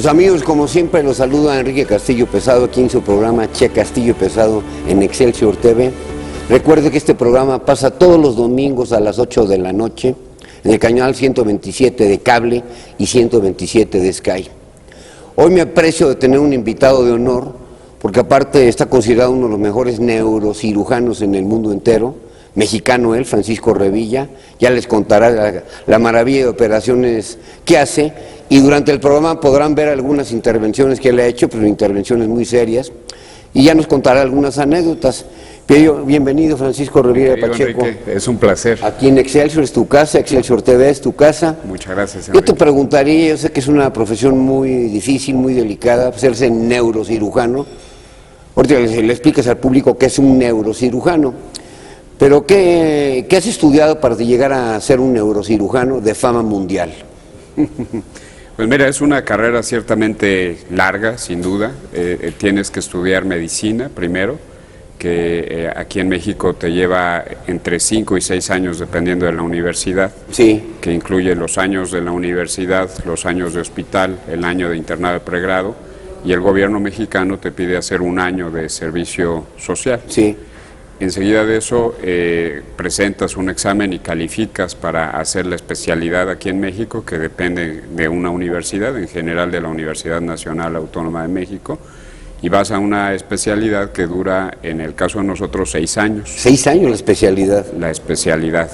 Pues amigos, como siempre los saluda Enrique Castillo Pesado aquí en su programa Che Castillo Pesado en Excelsior TV. Recuerde que este programa pasa todos los domingos a las 8 de la noche en el canal 127 de cable y 127 de Sky. Hoy me aprecio de tener un invitado de honor, porque aparte está considerado uno de los mejores neurocirujanos en el mundo entero, mexicano él, Francisco Revilla. Ya les contará la maravilla de operaciones que hace, y durante el programa podrán ver algunas intervenciones que él ha hecho, pero intervenciones muy serias, y ya nos contará algunas anécdotas. Bienvenido, Francisco Revilla Pacheco. Enrique, es un placer. Aquí en Excelsior es tu casa, Excelsior TV es tu casa. Muchas gracias, Enrique. Yo te preguntaría, yo sé que es una profesión muy difícil, muy delicada, hacerse neurocirujano. Ahorita le explicas al público qué es un neurocirujano. Pero ¿qué has estudiado para llegar a ser un neurocirujano de fama mundial? Pues mira, es una carrera ciertamente larga, sin duda. Tienes que estudiar medicina primero, que aquí en México te lleva entre 5 y 6 años dependiendo de la universidad. Sí. Que incluye los años de la universidad, los años de hospital, el año de internado de pregrado, y el gobierno mexicano te pide hacer un año de servicio social. Sí. Enseguida de eso presentas un examen y calificas para hacer la especialidad aquí en México, que depende de una universidad, en general de la Universidad Nacional Autónoma de México, y vas a una especialidad que dura, en el caso de nosotros, 6 años. 6 años la especialidad. La especialidad.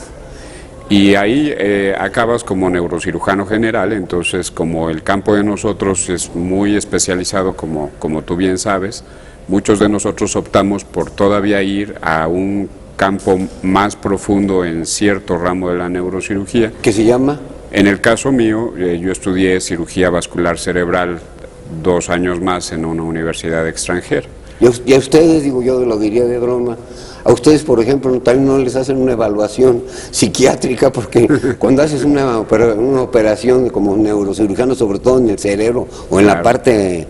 Y ahí acabas como neurocirujano general. Entonces, como el campo de nosotros es muy especializado, como tú bien sabes, muchos de nosotros optamos por todavía ir a un campo más profundo en cierto ramo de la neurocirugía. ¿Qué se llama? En el caso mío, yo estudié cirugía vascular cerebral 2 años más en una universidad extranjera. Y a ustedes, digo yo, lo diría de broma, a ustedes, por ejemplo, también no les hacen una evaluación psiquiátrica, porque cuando haces una operación como neurocirujano, sobre todo en el cerebro o en la parte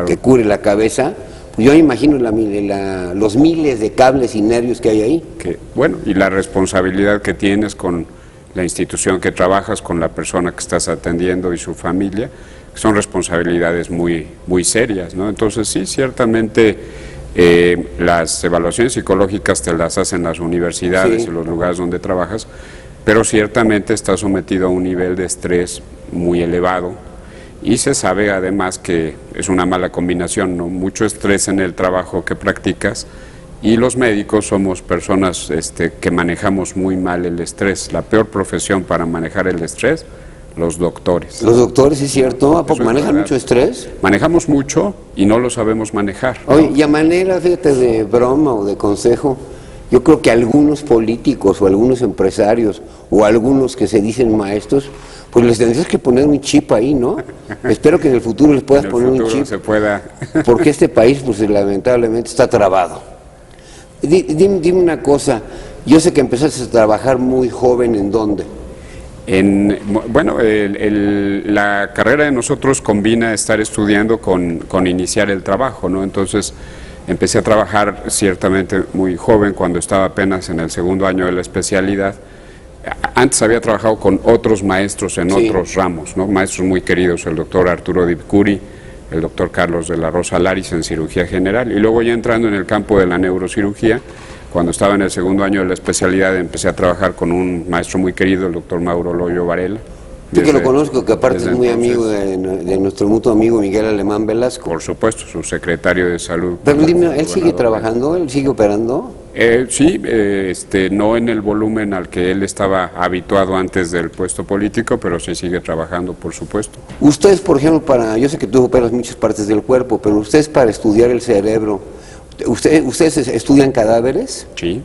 que cubre la cabeza, pues yo imagino los miles de cables y nervios que hay ahí. Bueno, y la responsabilidad que tienes con la institución que trabajas, con la persona que estás atendiendo y su familia, son responsabilidades muy, muy serias, ¿no? Entonces sí, ciertamente las evaluaciones psicológicas te las hacen las universidades, sí, y los lugares donde trabajas, pero ciertamente estás sometido a un nivel de estrés muy elevado, y se sabe además que es una mala combinación, ¿no? Mucho estrés en el trabajo que practicas, y los médicos somos personas que manejamos muy mal el estrés. La peor profesión para manejar el estrés, los doctores. Los doctores, ¿es cierto? ¿A poco manejan mucho estrés? Manejamos mucho y no lo sabemos manejar, ¿no? Oye, y a manera, fíjate, de broma o de consejo, yo creo que algunos políticos o algunos empresarios o algunos que se dicen maestros, pues les tendrías que poner un chip ahí, ¿no? Espero que en el futuro les puedas poner un chip. Se pueda. Porque este país, pues lamentablemente, está trabado. Dime una cosa, yo sé que empezaste a trabajar muy joven, ¿en dónde? Bueno, la carrera de nosotros combina estar estudiando con iniciar el trabajo, ¿no? Entonces empecé a trabajar ciertamente muy joven, cuando estaba apenas en el 2º año de la especialidad. Antes había trabajado con otros maestros en otros ramos, ¿no? Maestros muy queridos, el doctor Arturo Dipcuri, el doctor Carlos de la Rosa Laris en cirugía general, y luego ya entrando en el campo de la neurocirugía, cuando estaba en el 2º año de la especialidad, empecé a trabajar con un maestro muy querido, el doctor Mauro Loyo Varela. Yo que lo conozco, que aparte es muy amigo de nuestro mutuo amigo Miguel Alemán Velasco. Por supuesto, su secretario de salud. Pero dime, ¿él sigue trabajando? ¿Él sigue operando? Sí, no en el volumen al que él estaba habituado antes del puesto político, pero sí sigue trabajando, por supuesto. Ustedes, por ejemplo, yo sé que tú operas muchas partes del cuerpo, pero ustedes para estudiar el cerebro, ¿ustedes estudian cadáveres? Sí,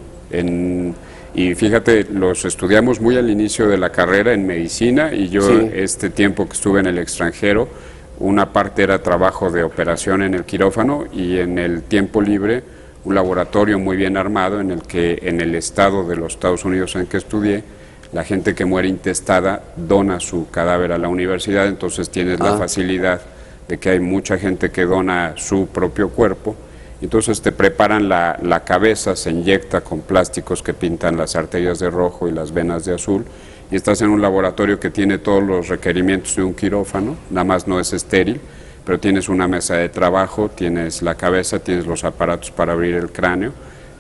y fíjate, los estudiamos muy al inicio de la carrera en medicina, y yo este tiempo que estuve en el extranjero, una parte era trabajo de operación en el quirófano, y en el tiempo libre un laboratorio muy bien armado en el que en el estado de los Estados Unidos en que estudié, la gente que muere intestada dona su cadáver a la universidad. Entonces tienes la facilidad de que hay mucha gente que dona su propio cuerpo. Entonces te preparan la cabeza, se inyecta con plásticos que pintan las arterias de rojo y las venas de azul, y estás en un laboratorio que tiene todos los requerimientos de un quirófano, nada más no es estéril, pero tienes una mesa de trabajo, tienes la cabeza, tienes los aparatos para abrir el cráneo,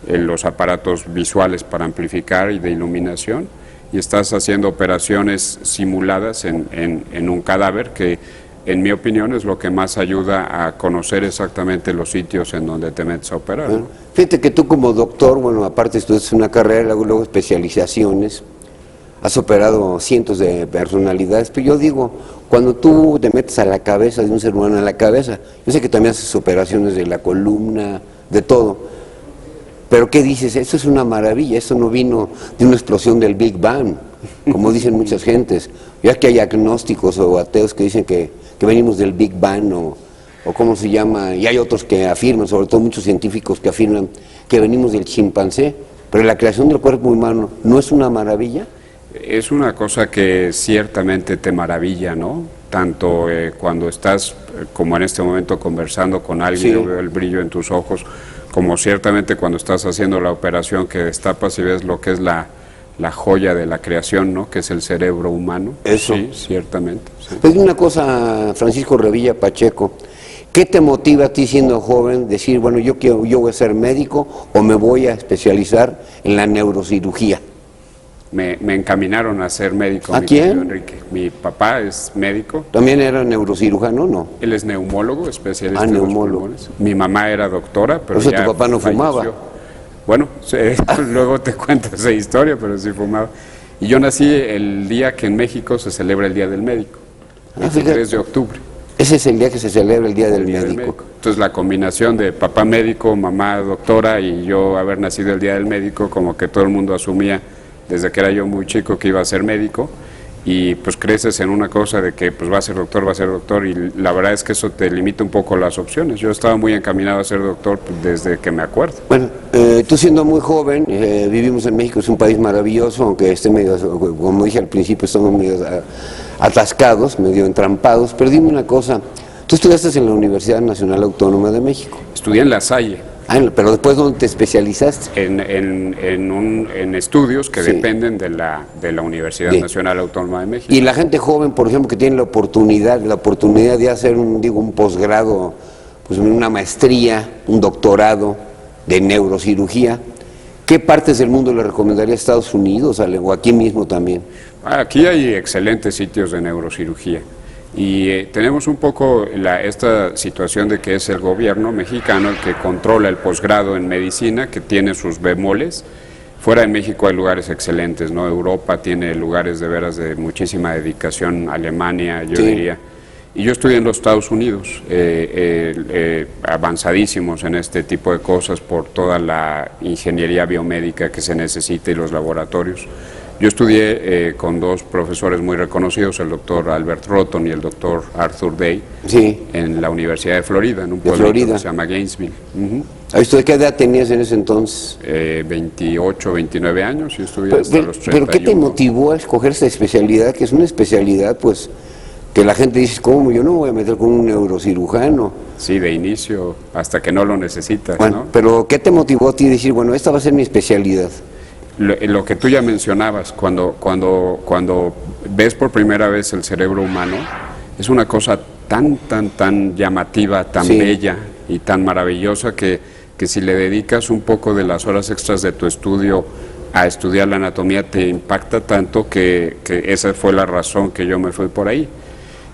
los aparatos visuales para amplificar y de iluminación, y estás haciendo operaciones simuladas en un cadáver que, en mi opinión, es lo que más ayuda a conocer exactamente los sitios en donde te metes a operar, ¿no? Fíjate que tú como doctor, bueno, aparte estudias una carrera, luego especializaciones, has operado cientos de personalidades, pero yo digo, cuando tú te metes a la cabeza de un ser humano, a la cabeza, yo sé que también haces operaciones de la columna, de todo, pero ¿qué dices? Eso es una maravilla, eso no vino de una explosión del Big Bang, como dicen muchas gentes, ya que hay agnósticos o ateos que dicen que venimos del Big Bang o cómo se llama, y hay otros que afirman, sobre todo muchos científicos que afirman que venimos del chimpancé, pero la creación del cuerpo humano ¿no es una maravilla? Es una cosa que ciertamente te maravilla, ¿no? Tanto cuando estás, como en este momento, conversando con alguien, Sí. yo veo el brillo en tus ojos, como ciertamente cuando estás haciendo la operación que destapas y ves lo que es la joya de la creación, ¿no? Que es el cerebro humano. Eso. Sí, ciertamente. Sí. Pues una cosa, Francisco Revilla Pacheco, ¿qué te motiva a ti siendo joven decir, bueno, yo voy a ser médico o me voy a especializar en la neurocirugía? Me encaminaron a ser médico. ¿A mi quién? querido Enrique. Mi papá es médico. ¿También era neurocirujano, no? Él es neumólogo, especialista Ah, en los neumólogo. pulmones. Mi mamá era doctora, pero O sea, ya tu papá no falleció. fumaba. Bueno, luego te cuento esa historia, pero sí fumaba. Y yo nací el día que en México se celebra el Día del Médico, el fíjate. 23 de octubre. Ese es el día que se celebra el Día del Día del Médico. Entonces la combinación de papá médico, mamá doctora y yo haber nacido el Día del Médico, como que todo el mundo asumía desde que era yo muy chico que iba a ser médico, y pues creces en una cosa de que pues va a ser doctor, y la verdad es que eso te limita un poco las opciones. Yo estaba muy encaminado a ser doctor pues, desde que me acuerdo. Bueno, tú siendo muy joven, vivimos en México, es un país maravilloso, aunque esté medio, como dije al principio, estamos medio atascados, medio entrampados, pero dime una cosa, tú estudiaste en la Universidad Nacional Autónoma de México. Estudié en La Salle, Pero después, ¿dónde te especializaste? en estudios que Sí. dependen de la Universidad Sí. Nacional Autónoma de México. Y la gente joven, por ejemplo, que tiene la oportunidad de hacer un posgrado, pues una maestría, un doctorado de neurocirugía, ¿qué partes del mundo le recomendaría a Estados Unidos o aquí mismo también? Aquí hay excelentes sitios de neurocirugía y tenemos un poco esta situación de que es el gobierno mexicano el que controla el posgrado en medicina, que tiene sus bemoles. Fuera de México hay lugares excelentes, ¿no? Europa tiene lugares de veras de muchísima dedicación, Alemania, yo Sí. diría. Y yo estudié en los Estados Unidos, avanzadísimos en este tipo de cosas por toda la ingeniería biomédica que se necesita y los laboratorios. Yo estudié con dos profesores muy reconocidos, el doctor Albert Rotton y el doctor Arthur Day, Sí. en la Universidad de Florida, en un De pueblo que Florida. se llama Gainesville. Ujú. ¿De qué edad tenías en ese entonces? 28, 29 años, y estudié hasta los 31. Pero ¿qué te motivó a escoger esta especialidad? Que es una especialidad, pues, que la gente dice, ¿cómo? Yo no me voy a meter con un neurocirujano. Sí, de inicio, hasta que no lo necesitas, Bueno, ¿no? pero ¿qué te motivó a ti a decir, bueno, esta va a ser mi especialidad? Lo que tú ya mencionabas, cuando ves por primera vez el cerebro humano, es una cosa tan llamativa, tan Sí. bella y tan maravillosa que si le dedicas un poco de las horas extras de tu estudio a estudiar la anatomía, te impacta tanto que esa fue la razón que yo me fui por ahí.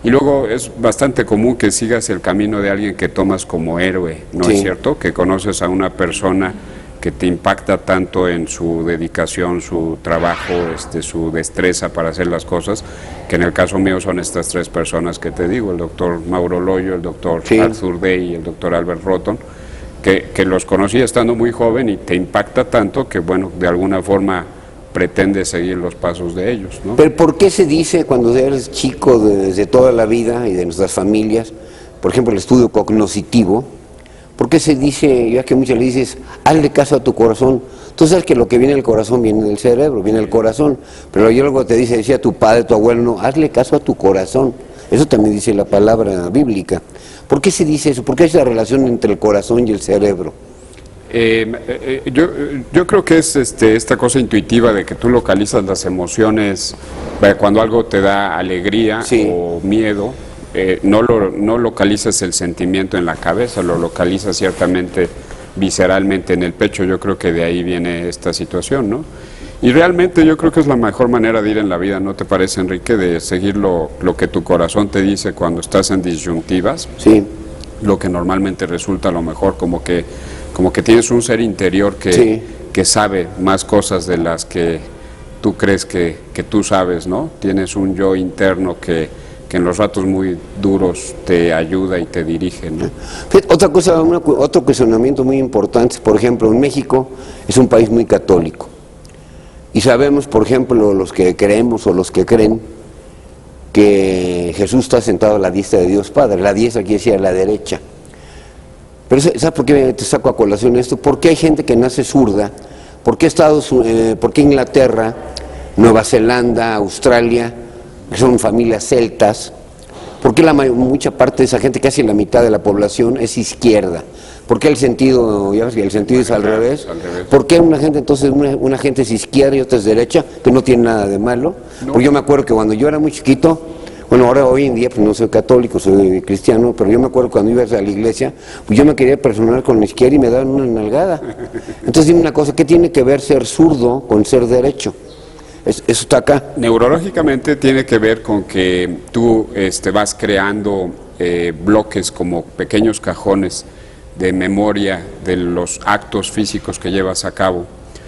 Y luego es bastante común que sigas el camino de alguien que tomas como héroe, ¿no Sí. es cierto? Que conoces a una persona que te impacta tanto en su dedicación, su trabajo, su destreza para hacer las cosas, que en el caso mío son estas tres personas que te digo, el doctor Mauro Loyo, el doctor Sí. Arthur Day y el doctor Albert Rotton, que los conocí estando muy joven y te impacta tanto que, bueno, de alguna forma pretendes seguir los pasos de ellos, ¿no? Pero ¿por qué se dice cuando eres chico desde toda la vida y de nuestras familias, por ejemplo, el estudio cognoscitivo, ¿por qué se dice, ya que muchas le dices, hazle caso a tu corazón? Tú sabes que lo que viene del corazón viene del cerebro, viene del corazón, pero yo luego te decía tu padre, tu abuelo, no, hazle caso a tu corazón. Eso también dice la palabra bíblica. ¿Por qué se dice eso? ¿Por qué hay esa relación entre el corazón y el cerebro? Yo creo que es esta cosa intuitiva de que tú localizas las emociones cuando algo te da alegría Sí. o miedo, no localizas el sentimiento en la cabeza, lo localizas ciertamente visceralmente en el pecho. Yo creo que de ahí viene esta situación, ¿no? Y realmente yo creo que es la mejor manera de ir en la vida, ¿no te parece, Enrique? De seguir lo que tu corazón te dice cuando estás en disyuntivas. Sí. Lo que normalmente resulta lo mejor, como que tienes un ser interior que sabe más cosas de las que tú crees que tú sabes, ¿no? Tienes un yo interno que en los ratos muy duros te ayuda y te dirige, ¿no? Otra cosa, otro cuestionamiento muy importante, por ejemplo, en México es un país muy católico. Y sabemos, por ejemplo, los que creemos o los que creen que Jesús está sentado a la diestra de Dios Padre. La diestra quiere decir a la derecha. Pero ¿sabes por qué te saco a colación esto? Porque hay gente que nace zurda. ¿Por qué Inglaterra, Nueva Zelanda, Australia, que son familias celtas? ¿Por qué mucha parte de esa gente, casi la mitad de la población, es izquierda? ¿Por qué el sentido es al revés? ¿Por qué una gente entonces una gente es izquierda y otra es derecha, que no tiene nada de malo? No. Porque yo me acuerdo que cuando yo era muy chiquito, bueno, ahora hoy en día pues no soy católico, soy cristiano, pero yo me acuerdo cuando iba a la iglesia, pues yo me quería personar con la izquierda y me daban una nalgada. Entonces dime una cosa, ¿qué tiene que ver ser zurdo con ser derecho? Eso está acá. Neurológicamente tiene que ver con que tú vas creando bloques como pequeños cajones de memoria de los actos físicos que llevas a cabo.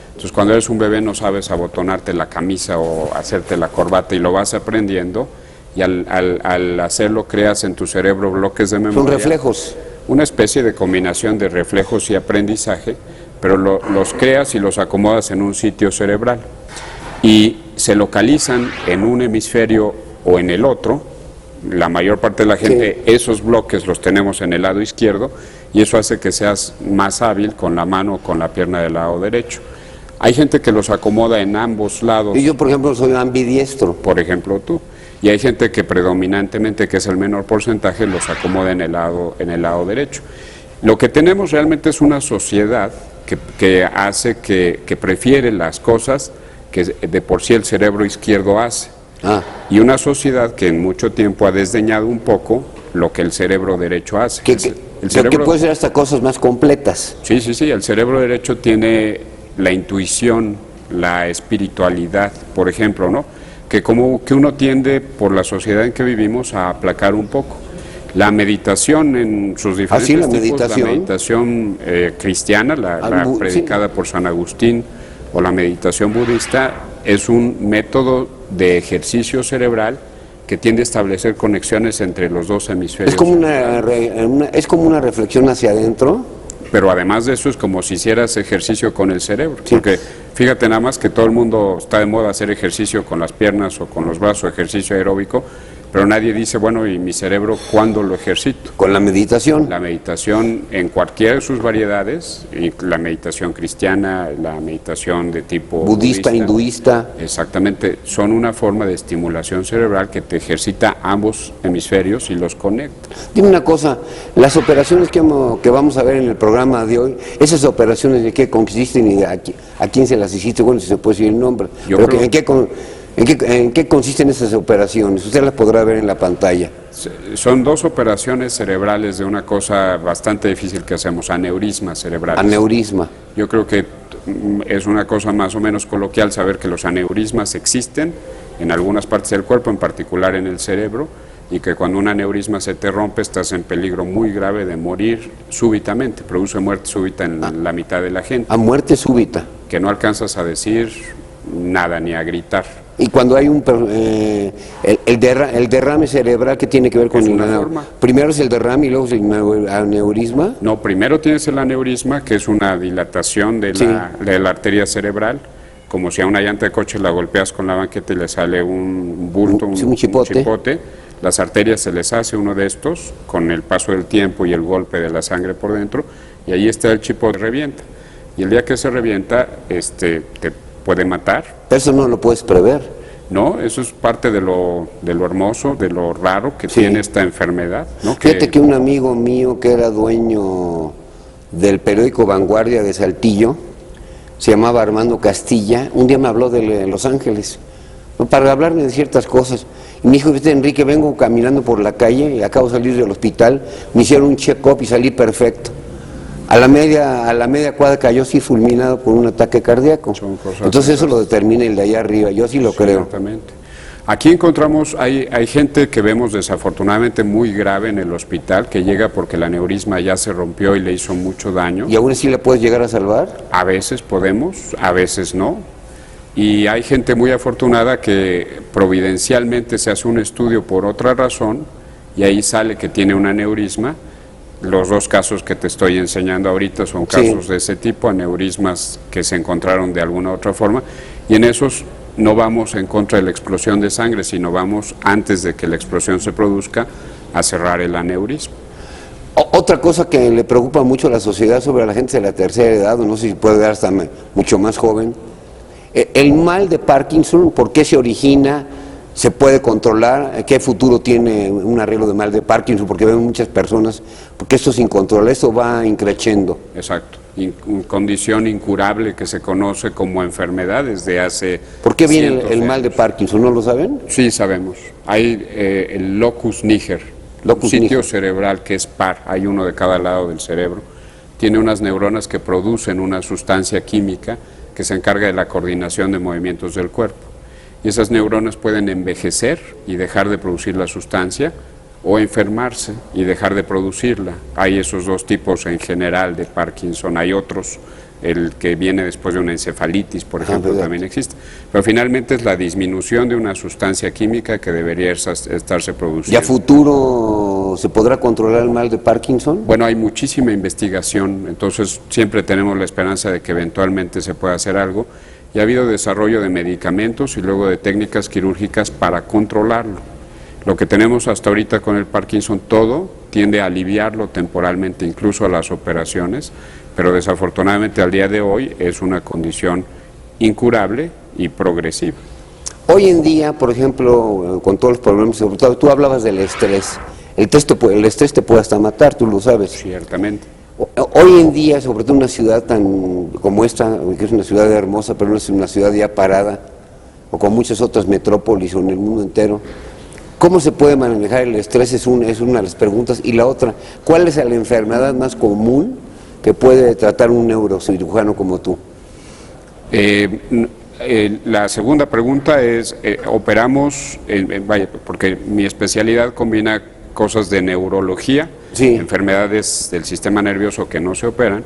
Entonces cuando eres un bebé no sabes abotonarte la camisa o hacerte la corbata y lo vas aprendiendo y al hacerlo creas en tu cerebro bloques de memoria. Son reflejos. Una especie de combinación de reflejos y aprendizaje, pero los creas y los acomodas en un sitio cerebral. Y se localizan en un hemisferio o en el otro. La mayor parte de la gente, esos bloques los tenemos en el lado izquierdo y eso hace que seas más hábil con la mano o con la pierna del lado derecho. Hay gente que los acomoda en ambos lados. Y yo, por ejemplo, soy ambidiestro. Por ejemplo, tú. Y hay gente que predominantemente, que es el menor porcentaje, los acomoda en el lado derecho. Lo que tenemos realmente es una sociedad que hace que prefiere las cosas que de por sí el cerebro izquierdo hace. Y una sociedad que en mucho tiempo ha desdeñado un poco lo que el cerebro derecho hace. Que puede ser hasta cosas más completas. Sí, el cerebro derecho tiene la intuición, la espiritualidad, por ejemplo, ¿no? Que uno tiende por la sociedad en que vivimos a aplacar un poco. La meditación en sus diferentes tipos, la meditación cristiana, la predicada por San Agustín, o la meditación budista, es un método de ejercicio cerebral que tiende a establecer conexiones entre los dos hemisferios. Es como una reflexión hacia adentro. Pero además de eso es como si hicieras ejercicio con el cerebro, porque fíjate nada más que todo el mundo está de moda hacer ejercicio con las piernas o con los brazos, ejercicio aeróbico, pero nadie dice, bueno, ¿y mi cerebro cuándo lo ejercito? Con la meditación. La meditación en cualquiera de sus variedades, y la meditación cristiana, la meditación de tipo budista, hinduista. Exactamente, son una forma de estimulación cerebral que te ejercita ambos hemisferios y los conecta. Dime una cosa, las operaciones que vamos a ver en el programa de hoy, esas operaciones de qué consisten y a quién se las hiciste, bueno, si se puede decir el nombre, ¿en qué consisten esas operaciones? Usted las podrá ver en la pantalla. Son dos operaciones cerebrales de una cosa bastante difícil que hacemos, aneurismas cerebrales. Aneurisma. Yo creo que es una cosa más o menos coloquial saber que los aneurismas existen en algunas partes del cuerpo, en particular en el cerebro, y que cuando un aneurisma se te rompe estás en peligro muy grave de morir súbitamente, produce muerte súbita en la mitad de la gente. ¿A muerte súbita? Que no alcanzas a decir nada ni a gritar. Y cuando hay el derrame cerebral, ¿qué tiene que ver con primero es el derrame y luego es el aneurisma? No, primero tienes el aneurisma, que es una dilatación de la arteria cerebral, como si a una llanta de coche la golpeas con la banqueta y le sale un bulto, un chipote. Las arterias se les hace uno de estos con el paso del tiempo y el golpe de la sangre por dentro, y ahí está el chipote, revienta. Y el día que se revienta, te puede matar. Eso no lo puedes prever. No, eso es parte de lo hermoso, de lo raro que tiene esta enfermedad, ¿no? Fíjate que un amigo mío que era dueño del periódico Vanguardia de Saltillo, se llamaba Armando Castilla, un día me habló de Los Ángeles. para hablarme de ciertas cosas. Y me dijo, viste, Enrique, vengo caminando por la calle y acabo de salir del hospital, me hicieron un check-up y salí perfecto. A la media cuadra cayó así fulminado por un ataque cardíaco. Entonces eso lo determina el de allá arriba, yo sí lo creo. Exactamente. Aquí encontramos, hay gente que vemos desafortunadamente muy grave en el hospital, que llega porque el aneurisma ya se rompió y le hizo mucho daño. ¿Y aún así le puedes llegar a salvar? A veces podemos, a veces no. Y hay gente muy afortunada que providencialmente se hace un estudio por otra razón y ahí sale que tiene un aneurisma. Los dos casos que te estoy enseñando ahorita son casos de ese tipo, aneurismas que se encontraron de alguna otra forma, y en esos no vamos en contra de la explosión de sangre, sino vamos, antes de que la explosión se produzca, a cerrar el aneurisma. Otra cosa que le preocupa mucho a la sociedad sobre la gente de la tercera edad, o no sé si puede dar hasta mucho más joven, el mal de Parkinson, ¿por qué se origina? ¿Se puede controlar? ¿Qué futuro tiene un arreglo de mal de Parkinson? Porque vemos muchas personas, porque esto sin control, esto va increciendo. Exacto, condición incurable que se conoce como enfermedad desde hace... ¿Por qué viene el mal de Parkinson? ¿No lo saben? Sí, sabemos. Hay el locus niger, un sitio cerebral que es par, hay uno de cada lado del cerebro. Tiene unas neuronas que producen una sustancia química que se encarga de la coordinación de movimientos del cuerpo. Y esas neuronas pueden envejecer y dejar de producir la sustancia, o enfermarse y dejar de producirla. Hay esos dos tipos en general de Parkinson, hay otros, el que viene después de una encefalitis, por ejemplo, también existe. Pero finalmente es la disminución de una sustancia química que debería estarse produciendo. ¿Y a futuro se podrá controlar el mal de Parkinson? Bueno, hay muchísima investigación, entonces siempre tenemos la esperanza de que eventualmente se pueda hacer algo. Y ha habido desarrollo de medicamentos y luego de técnicas quirúrgicas para controlarlo. Lo que tenemos hasta ahorita con el Parkinson, todo tiende a aliviarlo temporalmente, incluso a las operaciones, pero desafortunadamente al día de hoy es una condición incurable y progresiva. Hoy en día, por ejemplo, con todos los problemas, sobre todo, tú hablabas del estrés. El estrés te puede hasta matar, tú lo sabes. Ciertamente. Hoy en día, sobre todo en una ciudad tan como esta, que es una ciudad hermosa, pero no es una ciudad ya parada, o con muchas otras metrópolis o en el mundo entero, ¿cómo se puede manejar el estrés? Es una de las preguntas. Y la otra, ¿cuál es la enfermedad más común que puede tratar un neurocirujano como tú? La segunda pregunta es, operamos, vaya, porque mi especialidad combina cosas de neurología, enfermedades del sistema nervioso que no se operan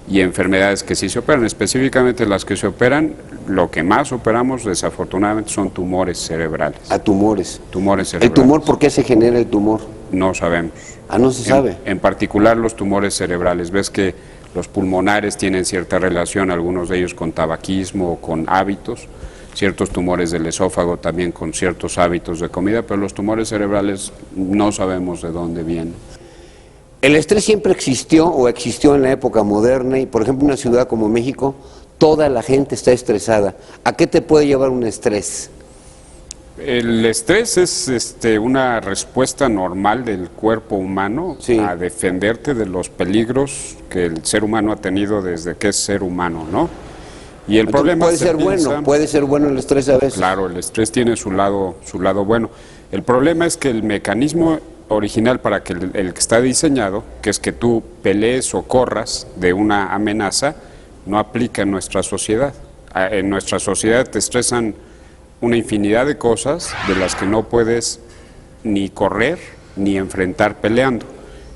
y enfermedades que sí se operan. Específicamente las que se operan, lo que más operamos desafortunadamente son tumores cerebrales. ¿A tumores? Tumores cerebrales. ¿El tumor por qué se genera el tumor? No sabemos. Ah, no se sabe. En particular los tumores cerebrales. Ves que los pulmonares tienen cierta relación, algunos de ellos con tabaquismo o con hábitos. Ciertos tumores del esófago también con ciertos hábitos de comida, pero los tumores cerebrales no sabemos de dónde vienen. El estrés siempre existió o existió en la época moderna y, por ejemplo, en una ciudad como México, toda la gente está estresada. ¿A qué te puede llevar un estrés? El estrés es una respuesta normal del cuerpo humano a defenderte de los peligros que el ser humano ha tenido desde que es ser humano, ¿no? Y el problema puede ser bueno el estrés a veces. Claro, el estrés tiene su lado bueno. El problema es que el mecanismo original para que el que está diseñado, que es que tú pelees o corras de una amenaza, no aplica en nuestra sociedad. En nuestra sociedad te estresan una infinidad de cosas de las que no puedes ni correr ni enfrentar peleando.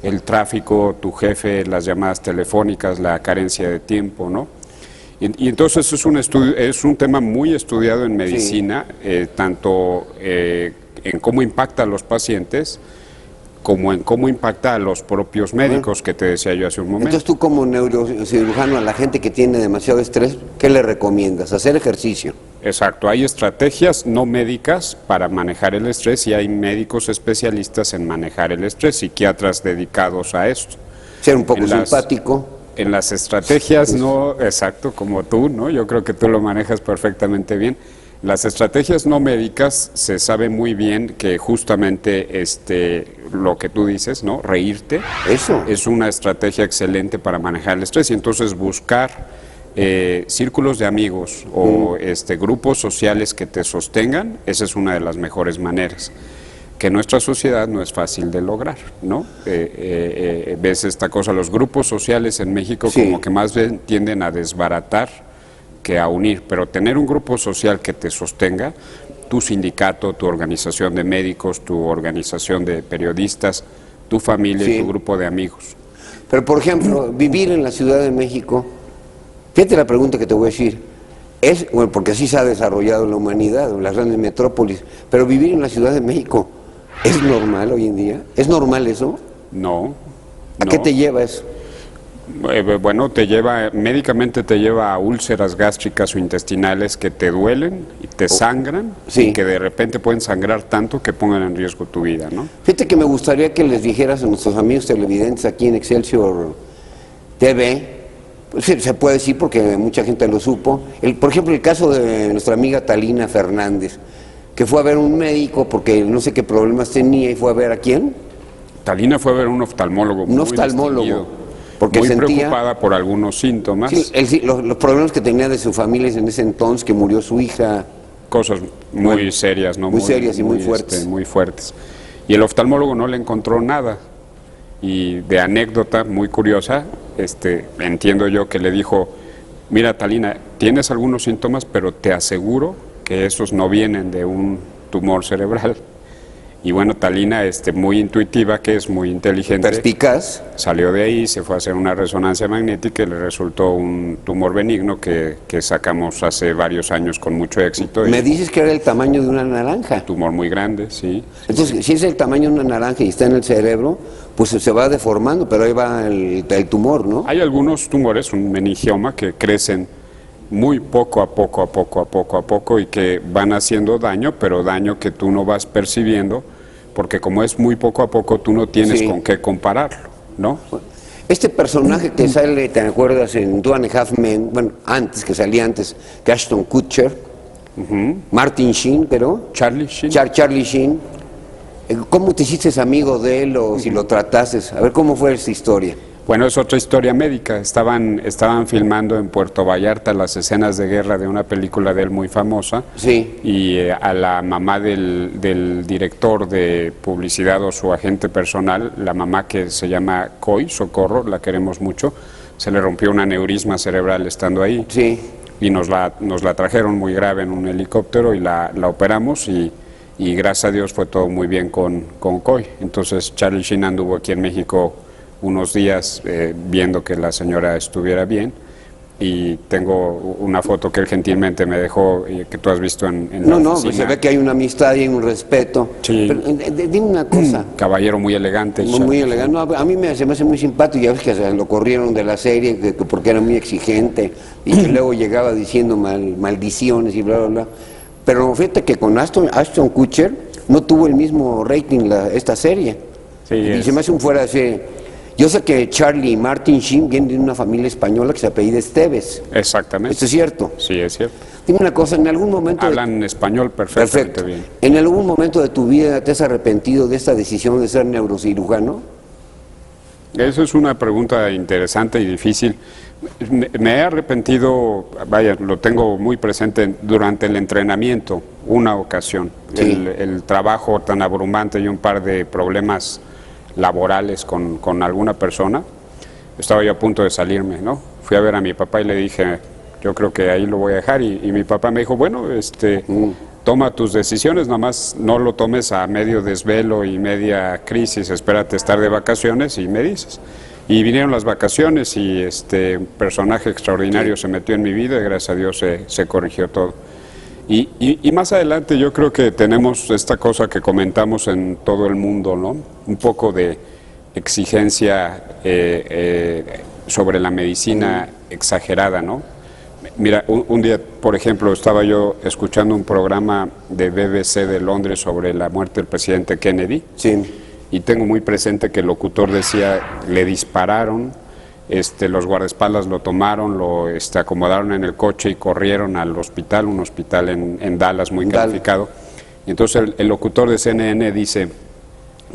El tráfico, tu jefe, las llamadas telefónicas, la carencia de tiempo, ¿no? Y entonces es un tema muy estudiado en medicina, tanto en cómo impacta a los pacientes como en cómo impacta a los propios médicos, que te decía yo hace un momento. Entonces tú como neurocirujano, a la gente que tiene demasiado estrés, ¿qué le recomiendas? Hacer ejercicio. Exacto, hay estrategias no médicas para manejar el estrés y hay médicos especialistas en manejar el estrés, psiquiatras dedicados a esto. Ser un poco simpático. En las estrategias no, exacto, como tú, ¿no? Yo creo que tú lo manejas perfectamente bien. Las estrategias no médicas se sabe muy bien que justamente lo que tú dices, ¿no? Reírte. Eso. Es una estrategia excelente para manejar el estrés y entonces buscar círculos de amigos o grupos sociales que te sostengan, esa es una de las mejores maneras, que en nuestra sociedad no es fácil de lograr, ¿no? Ves esta cosa, los grupos sociales en México como que más bien tienden a desbaratar que a unir, pero tener un grupo social que te sostenga, tu sindicato, tu organización de médicos, tu organización de periodistas, tu familia y tu grupo de amigos. Pero, por ejemplo, vivir en la Ciudad de México, fíjate la pregunta que te voy a decir, bueno, porque así se ha desarrollado la humanidad, en las grandes metrópolis, pero vivir en la Ciudad de México, ¿es normal hoy en día? ¿Es normal eso? No. ¿A qué te lleva eso? Bueno, médicamente te lleva a úlceras gástricas o intestinales que te duelen y te sangran, y que de repente pueden sangrar tanto que pongan en riesgo tu vida, ¿no? Fíjate que me gustaría que les dijeras a nuestros amigos televidentes aquí en Excelsior TV, pues se puede decir porque mucha gente lo supo, por ejemplo el caso de nuestra amiga Talina Fernández, que fue a ver un médico porque no sé qué problemas tenía y fue a ver ¿a quién? Talina fue a ver un oftalmólogo. Un oftalmólogo. Porque muy sentía, preocupada por algunos síntomas. Sí, los problemas que tenía de su familia en ese entonces, que murió su hija. Cosas muy serias, ¿no? Muy serias y muy fuertes. Muy fuertes. Y el oftalmólogo no le encontró nada. Y de anécdota muy curiosa, entiendo yo que le dijo, mira Talina, tienes algunos síntomas, pero te aseguro que esos no vienen de un tumor cerebral. Y bueno, Talina, muy intuitiva, que es muy inteligente. Perspicaz. Salió de ahí, se fue a hacer una resonancia magnética y le resultó un tumor benigno que sacamos hace varios años con mucho éxito. Me dices que era el tamaño de una naranja. Tumor muy grande, sí. Entonces, si es el tamaño de una naranja y está en el cerebro, pues se va deformando, pero ahí va el tumor, ¿no? Hay algunos tumores, un meningioma, que crecen muy poco a poco y que van haciendo daño, pero daño que tú no vas percibiendo, porque como es muy poco a poco, tú no tienes con qué compararlo, ¿no? Este personaje que sale, ¿te acuerdas? En Two and a Half Men, bueno, que salía antes, que Ashton Kutcher, Martin Sheen, pero... Charlie Sheen. Charlie Sheen. ¿Cómo te hiciste amigo de él o si lo tratases? A ver, ¿cómo fue esa historia? Bueno, es otra historia médica. Estaban filmando en Puerto Vallarta las escenas de guerra de una película de él muy famosa. Sí. Y a la mamá del director de publicidad o su agente personal, la mamá que se llama Coy, Socorro, la queremos mucho, se le rompió un aneurisma cerebral estando ahí. Sí. Y nos la trajeron muy grave en un helicóptero y la operamos y gracias a Dios fue todo muy bien con Coy. Entonces Charlie Sheen anduvo aquí en México unos días viendo que la señora estuviera bien, y tengo una foto que él gentilmente me dejó, que tú has visto en la oficina. Pues se ve que hay una amistad y un respeto. Sí. Pero, dime una cosa. Caballero muy elegante. Muy elegante. No, a mí se me hace muy simpático. Ya ves que se lo corrieron de la serie que porque era muy exigente y que luego llegaba diciendo maldiciones y bla, bla, bla. Pero fíjate que con Ashton Kutcher no tuvo el mismo rating esta serie. Sí, y se me hace un fuera de serie. Yo sé que Charlie y Martin Sheen vienen de una familia española que se apellida Esteves. Exactamente. ¿Esto es cierto? Sí, es cierto. Dime una cosa, en algún momento... Hablan español perfectamente bien. ¿En algún momento de tu vida te has arrepentido de esta decisión de ser neurocirujano? Eso es una pregunta interesante y difícil. Me he arrepentido, vaya, lo tengo muy presente durante el entrenamiento, una ocasión. Sí. El trabajo tan abrumante y un par de problemas laborales con alguna persona, estaba yo a punto de salirme, ¿no? Fui a ver a mi papá y le dije, yo creo que ahí lo voy a dejar, y mi papá me dijo, bueno, toma tus decisiones, nada más no lo tomes a medio desvelo y media crisis, espérate estar de vacaciones y me dices. Y vinieron las vacaciones y un personaje extraordinario se metió en mi vida y gracias a Dios se corrigió todo. Y más adelante yo creo que tenemos esta cosa que comentamos en todo el mundo, ¿no? Un poco de exigencia sobre la medicina exagerada, ¿no? Mira, un día, por ejemplo, estaba yo escuchando un programa de BBC de Londres sobre la muerte del presidente Kennedy. Sí. Y tengo muy presente que el locutor decía, le dispararon, los guardaespaldas lo tomaron, lo acomodaron en el coche y corrieron al hospital, un hospital en Dallas muy calificado. Y entonces el locutor de CNN dice,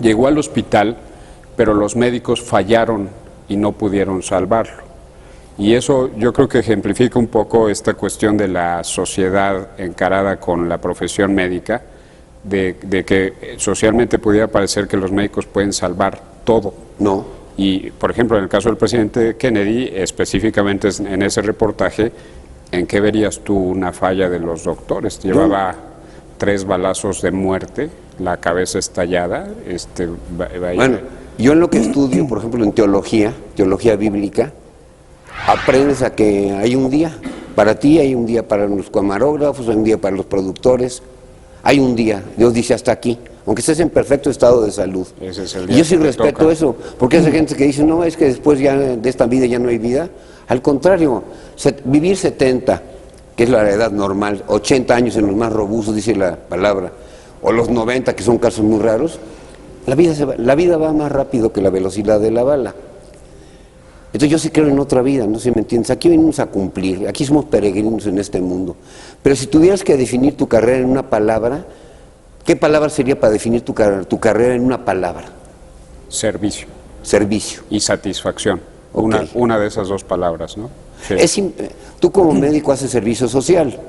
llegó al hospital, pero los médicos fallaron y no pudieron salvarlo. Y eso yo creo que ejemplifica un poco esta cuestión de la sociedad encarada con la profesión médica, de que socialmente pudiera parecer que los médicos pueden salvar todo. No. Y, por ejemplo, en el caso del presidente Kennedy, específicamente en ese reportaje, ¿en qué verías tú una falla de los doctores? Llevaba 3 balazos de muerte, la cabeza estallada. Bueno, yo en lo que estudio, por ejemplo, en teología bíblica, aprendes a que hay un día para ti, hay un día para los camarógrafos, hay un día para los productores, hay un día, Dios dice hasta aquí, aunque estés en perfecto estado de salud. Ese es el día Y yo sí que te respeto toca. eso, porque hay gente que dice, no, es que después ya de esta vida ya no hay vida. Al contrario, vivir 70, que es la edad normal, 80 años en los más robustos, dice la palabra, o los 90, que son casos muy raros, la vida va más rápido que la velocidad de la bala. Entonces yo sí creo en otra vida, no sé si me entiendes. Aquí venimos a cumplir, aquí somos peregrinos en este mundo. Pero si tuvieras que definir tu carrera en una palabra, ¿qué palabra sería para definir tu carrera en una palabra? Servicio. Servicio. Y satisfacción. Ok. Una de esas 2 palabras, ¿no? Sí. Tú como médico haces servicio social.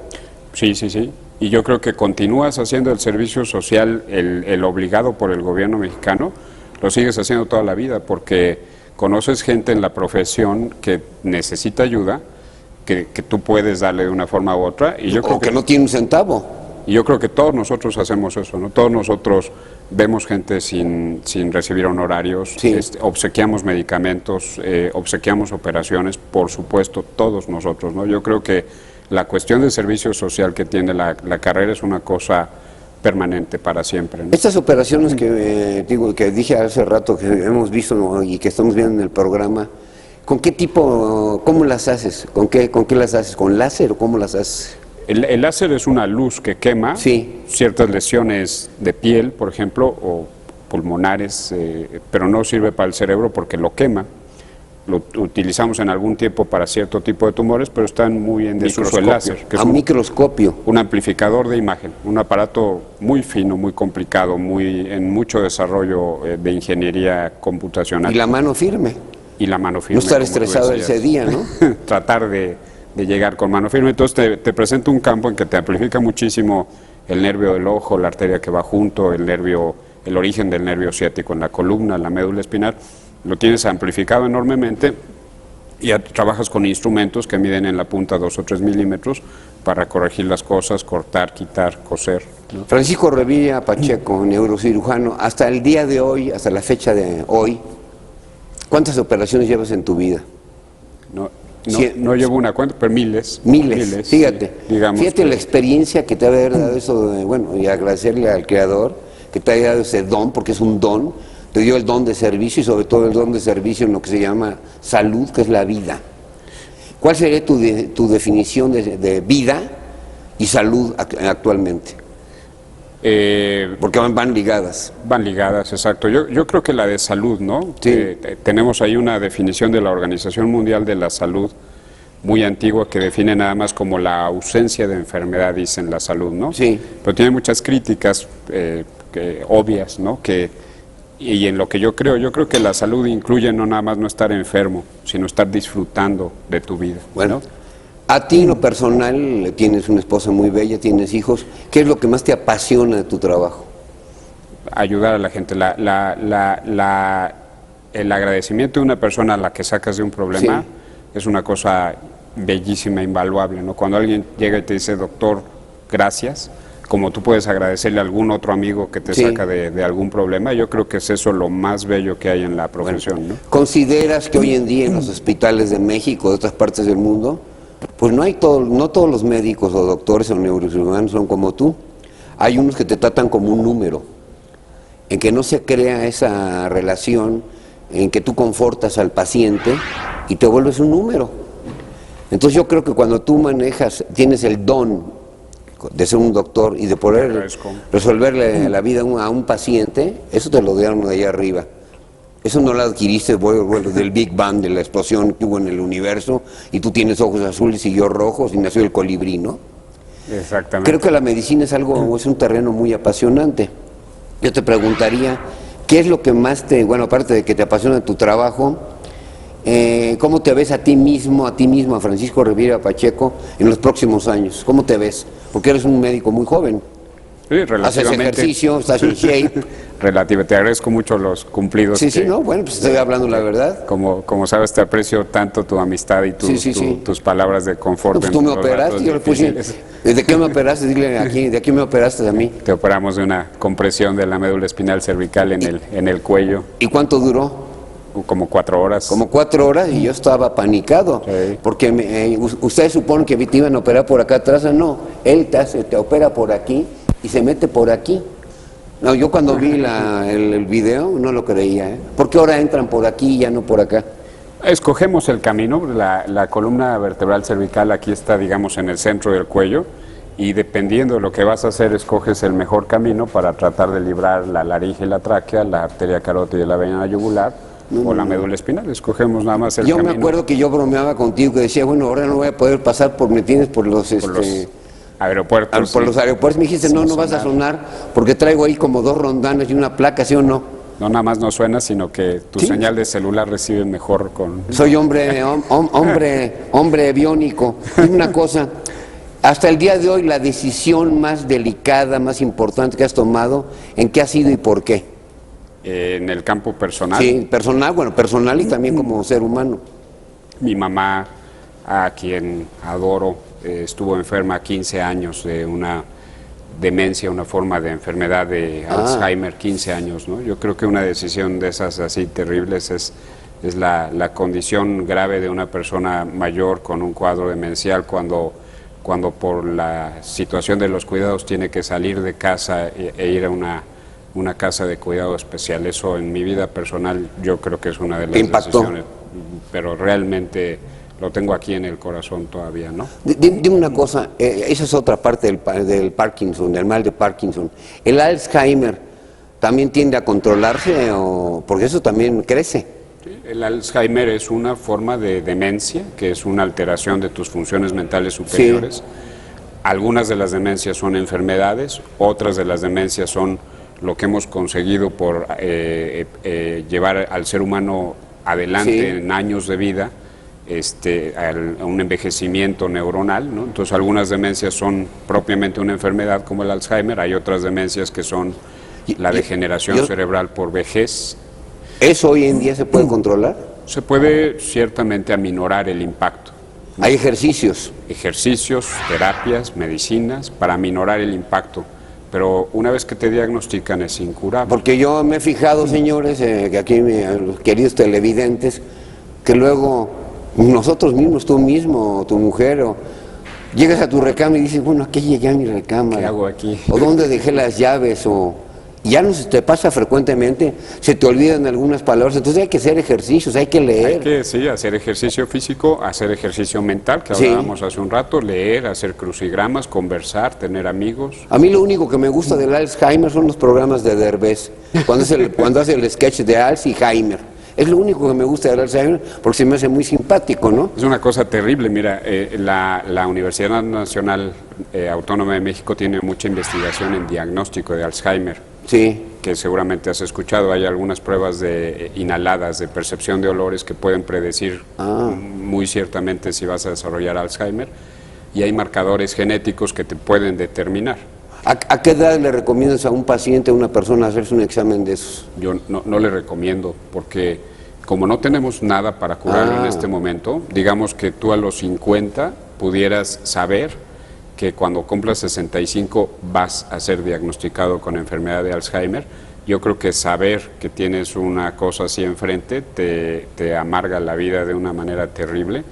Sí. Y yo creo que continúas haciendo el servicio social, el obligado por el gobierno mexicano, lo sigues haciendo toda la vida, porque conoces gente en la profesión que necesita ayuda, que tú puedes darle de una forma u otra. Y yo creo que no tiene un centavo. Y yo creo que todos nosotros hacemos eso, ¿no? Todos nosotros vemos gente sin recibir honorarios, Sí. Obsequiamos medicamentos, obsequiamos operaciones, por supuesto, todos nosotros, ¿no? Yo creo que la cuestión del servicio social que tiene la carrera es una cosa permanente para siempre, ¿no? Estas operaciones que dije hace rato que hemos visto, ¿no?, y que estamos viendo en el programa, ¿con qué tipo, cómo las haces? ¿Con qué las haces? ¿Con láser o cómo las haces? El láser es una luz que quema Sí. ciertas lesiones de piel, por ejemplo, o pulmonares, pero no sirve para el cerebro porque lo quema. Lo utilizamos en algún tiempo para cierto tipo de tumores, pero están muy en desuso el láser, que es microscopio. un amplificador de imagen, un aparato muy fino, muy complicado, en mucho desarrollo de ingeniería computacional. Y la mano firme. Y la mano firme. No estar como tú estresado decías. ese día, ¿no? Tratar de llegar con mano firme. Entonces te presenta un campo en que te amplifica muchísimo el nervio del ojo, la arteria que va junto, el origen del nervio ciático en la columna, la médula espinal. Lo tienes amplificado enormemente y ya trabajas con instrumentos que miden en la punta 2 o 3 milímetros para corregir las cosas, cortar, quitar, coser, ¿no? Francisco Revilla Pacheco, neurocirujano, hasta el día de hoy, hasta la fecha de hoy, ¿cuántas operaciones llevas en tu vida? No llevo una cuenta, pero miles. Miles, fíjate. Sí, digamos fíjate que la experiencia que te ha dado eso, y agradecerle al Creador que te haya dado ese don, porque es un don, te dio el don de servicio y sobre todo el don de servicio en lo que se llama salud, que es la vida. ¿Cuál sería tu definición de vida y salud actualmente? Porque van ligadas. Van ligadas, exacto. Yo creo que la de salud, ¿no? Sí. Tenemos ahí una definición de la Organización Mundial de la Salud muy antigua que define nada más como la ausencia de enfermedad, dicen la salud, ¿no? Sí. Pero tiene muchas críticas obvias, ¿no? Y en lo que yo creo que la salud incluye no nada más no estar enfermo, sino estar disfrutando de tu vida. Bueno, a ti en lo personal, tienes una esposa muy bella, tienes hijos, ¿qué es lo que más te apasiona de tu trabajo? Ayudar a la gente, el agradecimiento de una persona a la que sacas de un problema es una cosa bellísima, invaluable, ¿no? Cuando alguien llega y te dice, doctor, gracias, como tú puedes agradecerle a algún otro amigo que te saca de algún problema, yo creo que es eso lo más bello que hay en la profesión, ¿no? ¿Consideras que hoy en día en los hospitales de México, de otras partes del mundo, pues no todos los médicos o doctores o neurocirujanos son como tú? Hay unos que te tratan como un número, en que no se crea esa relación, en que tú confortas al paciente y te vuelves un número. Entonces yo creo que cuando tú tienes el don de ser un doctor y de poder resolverle la vida a un paciente, eso te lo dieron de allá arriba. Eso no lo adquiriste del Big Bang, de la explosión que hubo en el universo, y tú tienes ojos azules y yo rojos y nació el colibrí, ¿no? Exactamente. Creo que la medicina es un terreno muy apasionante. Yo te preguntaría, ¿qué es lo que más aparte de que te apasiona tu trabajo, ¿Cómo te ves a ti mismo, a Francisco Rivera Pacheco, en los próximos años? ¿Cómo te ves? Porque eres un médico muy joven. Sí, relativamente. Haces ejercicio, estás en shape. Te agradezco mucho los cumplidos. Sí, no, bueno, pues estoy hablando la verdad. Como sabes, te aprecio tanto tu amistad y tus palabras de confort. No, pues tú me operaste, yo le puse, ¿de qué me operaste? Dile aquí, ¿de qué me operaste a mí? Te operamos de una compresión de la médula espinal cervical en el cuello. ¿Y cuánto duró? Como 4 horas. Como 4 horas y yo estaba panicado, sí. Porque ustedes suponen que te iban a operar por acá atrás, no, él te opera por aquí y se mete por aquí. No, yo cuando vi el video no lo creía, ¿eh? ¿Por qué ahora entran por aquí y ya no por acá? Escogemos el camino, la columna vertebral cervical aquí está, digamos, en el centro del cuello, y dependiendo de lo que vas a hacer, escoges el mejor camino para tratar de librar la laringe y la tráquea, la arteria carótida y la vena yugular, o la médula espinal. Escogemos nada más el camino. Yo me acuerdo que yo bromeaba contigo, que decía, bueno, ahora no voy a poder pasar ¿me tienes por los aeropuertos. Por los aeropuertos. Me dijiste, no vas a sonar, porque traigo ahí como 2 rondanas y una placa, ¿sí o no? No, nada más no suena, sino que tu señal de celular recibe mejor con... Soy hombre biónico. Dime una cosa, hasta el día de hoy, la decisión más delicada, más importante que has tomado, ¿en qué ha sido y por qué? En el campo personal. Sí, personal y también como ser humano. Mi mamá, a quien adoro, estuvo enferma 15 años de una demencia, una forma de enfermedad de Alzheimer, 15 años, ¿no? Yo creo que una decisión de esas así terribles es la condición grave de una persona mayor con un cuadro demencial cuando por la situación de los cuidados tiene que salir de casa e ir a una casa de cuidado especial. Eso en mi vida personal yo creo que es una de las decisiones, pero realmente lo tengo aquí en el corazón todavía, ¿no? Dime una cosa, esa es otra parte del Parkinson, del mal de Parkinson. ¿El Alzheimer también tiende a controlarse porque eso también crece? El Alzheimer es una forma de demencia, que es una alteración de tus funciones mentales superiores. Sí. Algunas de las demencias son enfermedades, otras de las demencias son lo que hemos conseguido por llevar al ser humano adelante en años de vida, a un envejecimiento neuronal, ¿no? Entonces algunas demencias son propiamente una enfermedad como el Alzheimer, hay otras demencias que son la degeneración cerebral por vejez. ¿Eso hoy en día se puede controlar? Se puede ciertamente aminorar el impacto, ¿no? ¿Hay ejercicios? Ejercicios, terapias, medicinas para aminorar el impacto. Pero una vez que te diagnostican es incurable. Porque yo me he fijado, señores, que aquí los queridos televidentes, que luego nosotros mismos, tú mismo, tu mujer, llegas a tu recámara y dices, bueno, ¿a qué llegué a mi recámara? ¿Qué hago aquí? ¿O dónde dejé las llaves? Ya no se te pasa frecuentemente, se te olvidan algunas palabras, entonces hay que hacer ejercicios, hay que leer. Hay que, hacer ejercicio físico, hacer ejercicio mental, que hablábamos hace un rato, leer, hacer crucigramas, conversar, tener amigos. A mí lo único que me gusta del Alzheimer son los programas de Derbez, cuando hace el sketch de Alzheimer. Es lo único que me gusta del Alzheimer, porque se me hace muy simpático, ¿no? Es una cosa terrible, mira, la Universidad Nacional Autónoma de México tiene mucha investigación en diagnóstico de Alzheimer. Sí. Que seguramente has escuchado, hay algunas pruebas inhaladas de percepción de olores que pueden predecir muy ciertamente si vas a desarrollar Alzheimer, y hay marcadores genéticos que te pueden determinar. ¿A qué edad le recomiendas a un paciente, a una persona, hacerse un examen de esos? Yo no le recomiendo, porque como no tenemos nada para curarlo en este momento, digamos que tú a los 50 pudieras saber que cuando cumplas 65 vas a ser diagnosticado con enfermedad de Alzheimer. Yo creo que saber que tienes una cosa así enfrente te amarga la vida de una manera terrible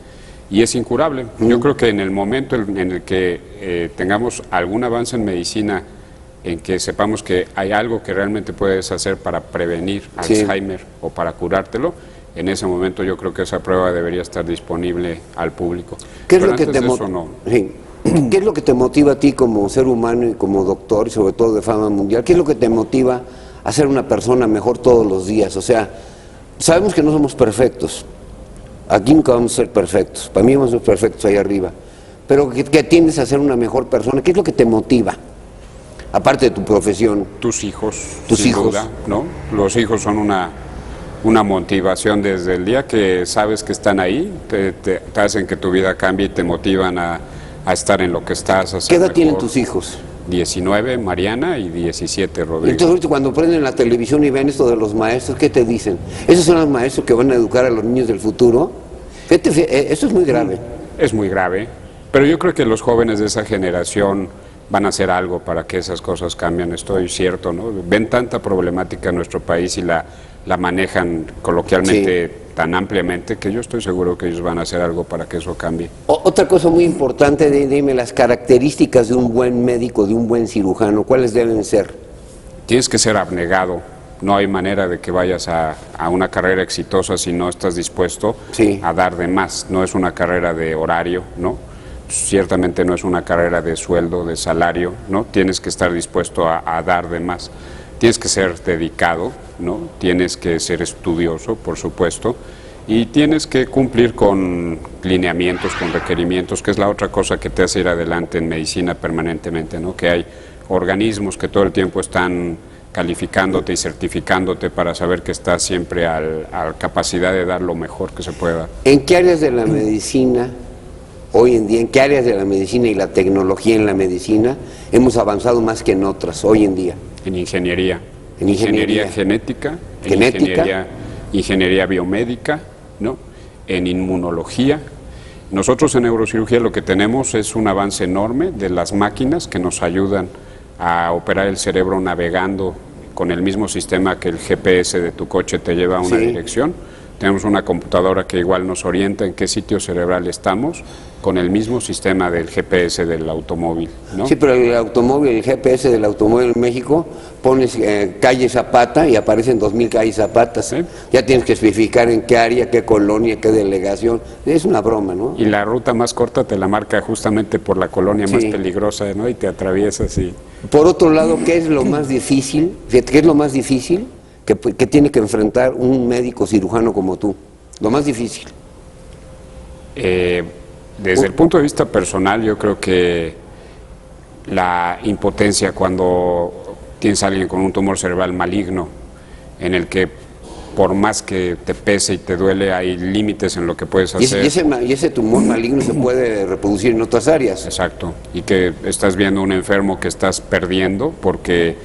y es incurable. Yo creo que en el momento en el que tengamos algún avance en medicina, en que sepamos que hay algo que realmente puedes hacer para prevenir Alzheimer o para curártelo, en ese momento yo creo que esa prueba debería estar disponible al público. ¿Qué es lo que te motiva? ¿Qué es lo que te motiva a ti como ser humano y como doctor y sobre todo de fama mundial? ¿Qué es lo que te motiva a ser una persona mejor todos los días? O sea, sabemos que no somos perfectos. Aquí nunca vamos a ser perfectos. Para mí vamos a ser perfectos ahí arriba. Pero que tiendes a ser una mejor persona. ¿Qué es lo que te motiva? Aparte de tu profesión. Tus hijos. Tus hijos. Duda, ¿no? Los hijos son una motivación desde el día que sabes que están ahí, te hacen que tu vida cambie y te motivan a estar en lo que estás. ¿Qué edad tienen tus hijos? 19 Mariana y 17 Rodrigo. Entonces ahorita cuando prenden la televisión y ven esto de los maestros, ¿qué te dicen? ¿Esos son los maestros que van a educar a los niños del futuro? Fíjate, eso es muy grave. Es muy grave, pero yo creo que los jóvenes de esa generación van a hacer algo para que esas cosas cambien, estoy cierto, ¿no? Ven tanta problemática en nuestro país y la manejan coloquialmente tan ampliamente que yo estoy seguro que ellos van a hacer algo para que eso cambie. Otra cosa muy importante, dime las características de un buen médico, de un buen cirujano, ¿cuáles deben ser? Tienes que ser abnegado, no hay manera de que vayas a una carrera exitosa si no estás dispuesto a dar de más, no es una carrera de horario, ¿no? Ciertamente no es una carrera de sueldo, de salario, ¿no? Tienes que estar dispuesto a dar de más. Tienes que ser dedicado, ¿no? Tienes que ser estudioso, por supuesto, y tienes que cumplir con lineamientos, con requerimientos, que es la otra cosa que te hace ir adelante en medicina permanentemente, ¿no? Que hay organismos que todo el tiempo están calificándote y certificándote para saber que estás siempre a capacidad de dar lo mejor que se pueda. ¿En qué áreas de la medicina, hoy en día, en qué áreas de la medicina y la tecnología en la medicina hemos avanzado más que en otras hoy en día? En ingeniería. En ingeniería genética. ¿Genética? Ingeniería biomédica, ¿no? En inmunología. Nosotros en neurocirugía lo que tenemos es un avance enorme de las máquinas que nos ayudan a operar el cerebro navegando con el mismo sistema que el GPS de tu coche te lleva a una dirección. Tenemos una computadora que igual nos orienta en qué sitio cerebral estamos, con el mismo sistema del GPS del automóvil, ¿no? Sí, pero el automóvil, el GPS del automóvil en México, pones calle Zapata y aparecen 2000 calles Zapatas. ¿Sí? Ya tienes que especificar en qué área, qué colonia, qué delegación. Es una broma, ¿no? Y la ruta más corta te la marca justamente por la colonia más peligrosa, ¿no? Y te atraviesas y... Por otro lado, ¿qué es lo más difícil? Fíjate, ¿qué es lo más difícil que tiene que enfrentar un médico cirujano como tú? Lo más difícil. Desde el punto de vista personal, yo creo que la impotencia cuando tienes a alguien con un tumor cerebral maligno, en el que por más que te pese y te duele, hay límites en lo que puedes hacer. Y ese tumor maligno se puede reproducir en otras áreas. Exacto. Y que estás viendo un enfermo que estás perdiendo porque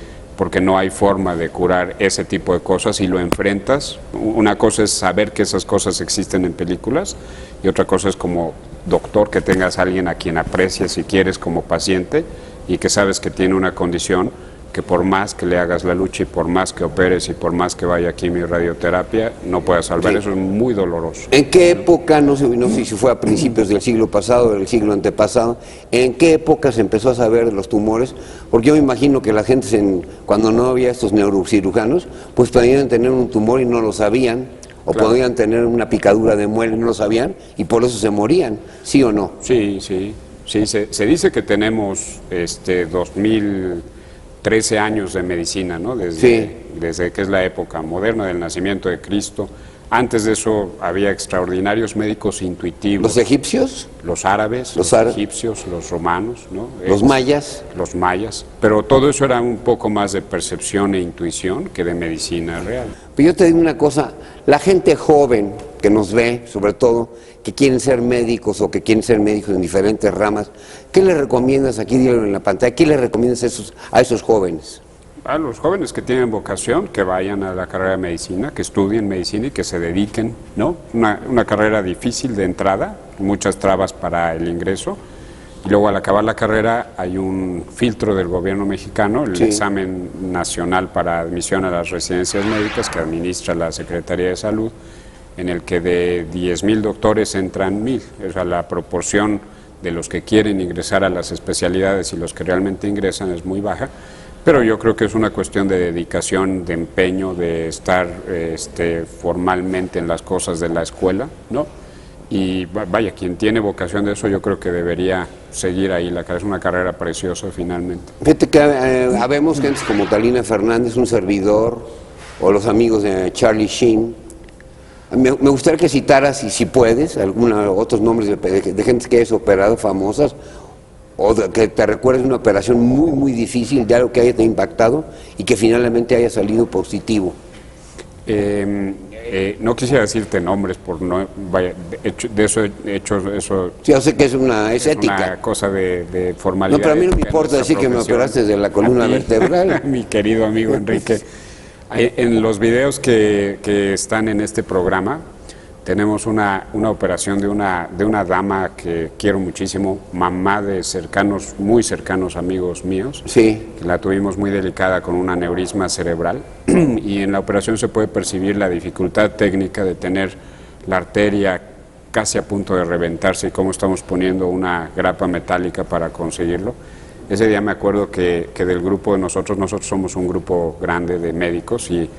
no hay forma de curar ese tipo de cosas y lo enfrentas. Una cosa es saber que esas cosas existen en películas y otra cosa es como doctor que tengas a alguien a quien aprecias y quieres como paciente y que sabes que tiene una condición que por más que le hagas la lucha y por más que operes y por más que vaya quimio y radioterapia, no puedas salvar. Eso es muy doloroso. ¿En qué época, no sé si fue a principios del siglo pasado o del siglo antepasado, en qué época se empezó a saber de los tumores? Porque yo me imagino que la gente, cuando no había estos neurocirujanos, pues podían tener un tumor y no lo sabían, o podían tener una picadura de muela y no lo sabían, y por eso se morían, ¿sí o no? Sí, se dice que tenemos 2013 años de medicina, ¿no? Desde que es la época moderna del nacimiento de Cristo. Antes de eso había extraordinarios médicos intuitivos. ¿Los egipcios? Los árabes, los egipcios, los romanos, ¿no? ¿Los mayas? Los mayas. Pero todo eso era un poco más de percepción e intuición que de medicina real. Pero yo te digo una cosa, la gente joven que nos ve, sobre todo, que quieren ser médicos o que quieren ser médicos en diferentes ramas, ¿qué les recomiendas? Aquí dilo en la pantalla, ¿qué les recomiendas a esos jóvenes? A los jóvenes que tienen vocación, que vayan a la carrera de medicina, que estudien medicina y que se dediquen, ¿no? Una carrera difícil de entrada, muchas trabas para el ingreso, y luego al acabar la carrera hay un filtro del gobierno mexicano, el examen nacional para admisión a las residencias médicas que administra la Secretaría de Salud, en el que de 10,000 doctores entran 1,000, o sea, la proporción de los que quieren ingresar a las especialidades y los que realmente ingresan es muy baja. Pero yo creo que es una cuestión de dedicación, de empeño, de estar formalmente en las cosas de la escuela, ¿no? Y vaya, quien tiene vocación de eso yo creo que debería seguir ahí, es una carrera preciosa finalmente. Fíjate que habemos gente como Talina Fernández, un servidor, o los amigos de Charlie Sheen. Me gustaría que citaras, si puedes, otros nombres de gente que hayas operado famosas, o que te recuerdes una operación muy, muy difícil, de algo que haya te impactado y que finalmente haya salido positivo. No quisiera decirte nombres por no vaya, eso Sí, yo sé que es es ética. una cosa de formalidad. No, pero a mí no me ética en importa nuestra decir que me profesión. operaste de la columna A ti, vertebral. mi querido amigo Enrique, en los videos que están en este programa tenemos una operación de una dama que quiero muchísimo, mamá de muy cercanos amigos míos, Sí. que la tuvimos muy delicada con un aneurisma cerebral y en la operación se puede percibir la dificultad técnica de tener la arteria casi a punto de reventarse y cómo estamos poniendo una grapa metálica para conseguirlo. Ese día me acuerdo que del grupo de nosotros somos un grupo grande de médicos y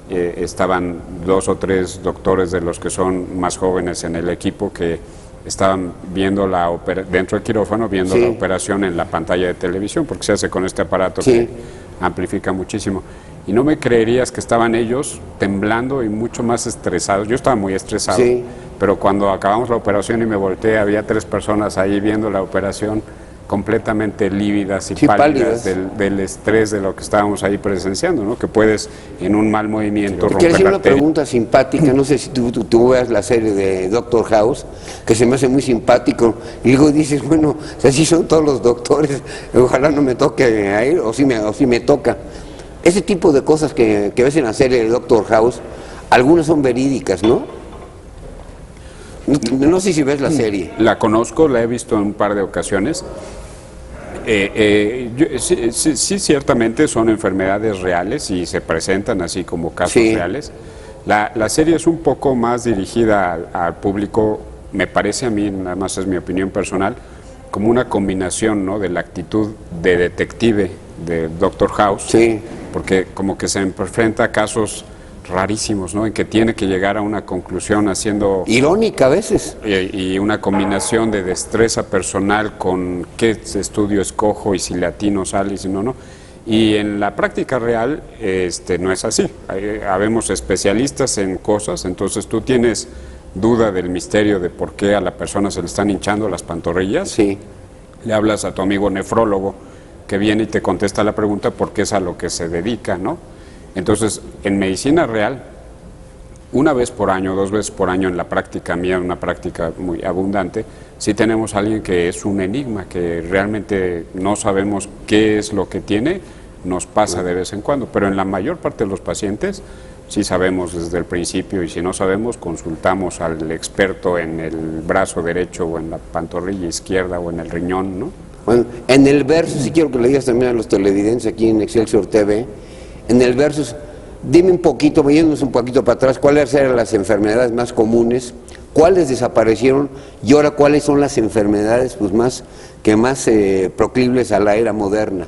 estaban 2 o 3 doctores de los que son más jóvenes en el equipo que estaban viendo dentro del quirófano, viendo la operación en la pantalla de televisión, porque se hace con este aparato que amplifica muchísimo. Y no me creerías que estaban ellos temblando y mucho más estresados. Yo estaba muy estresado, pero cuando acabamos la operación y me volteé, había 3 personas ahí viendo la operación completamente lívidas y pálidas del estrés de lo que estábamos ahí presenciando, ¿no? Que puedes en un mal movimiento Te quiero hacer una arteria. pregunta simpática, no sé si tú veas la serie de Doctor House, que se me hace muy simpático, y luego dices, bueno, así son todos los doctores, ojalá no me toque a él, o si me toca. Ese tipo de cosas que ves en la serie de Doctor House, algunas son verídicas, ¿no? No sé si ves la serie. La conozco, la he visto en un par de ocasiones. Sí, ciertamente son enfermedades reales y se presentan así como casos reales. La serie es un poco más dirigida al público, me parece a mí, nada más es mi opinión personal, como una combinación, ¿no?, de la actitud de detective de Doctor House, porque como que se enfrenta a casos rarísimos, ¿no?, en que tiene que llegar a una conclusión haciendo... Irónica a veces. Y una combinación de destreza personal con qué estudio escojo y si le atino sale y si no. Y en la práctica real no es así. Habemos especialistas en cosas, entonces tú tienes duda del misterio de por qué a la persona se le están hinchando las pantorrillas. Le hablas a tu amigo nefrólogo que viene y te contesta la pregunta porque es a lo que se dedica, ¿no? Entonces, en medicina real, una vez por año, 2 veces por año en la práctica mía, una práctica muy abundante, sí tenemos a alguien que es un enigma, que realmente no sabemos qué es lo que tiene, nos pasa de vez en cuando, pero en la mayor parte de los pacientes sí sabemos desde el principio y si no sabemos, consultamos al experto en el brazo derecho o en la pantorrilla izquierda o en el riñón, ¿no? Bueno, en el verso, si quiero que le digas también a los televidentes aquí en Excelsior TV, en el versus, dime un poquito, yéndonos un poquito para atrás, cuáles eran las enfermedades más comunes, cuáles desaparecieron y ahora cuáles son las enfermedades pues, más proclives a la era moderna.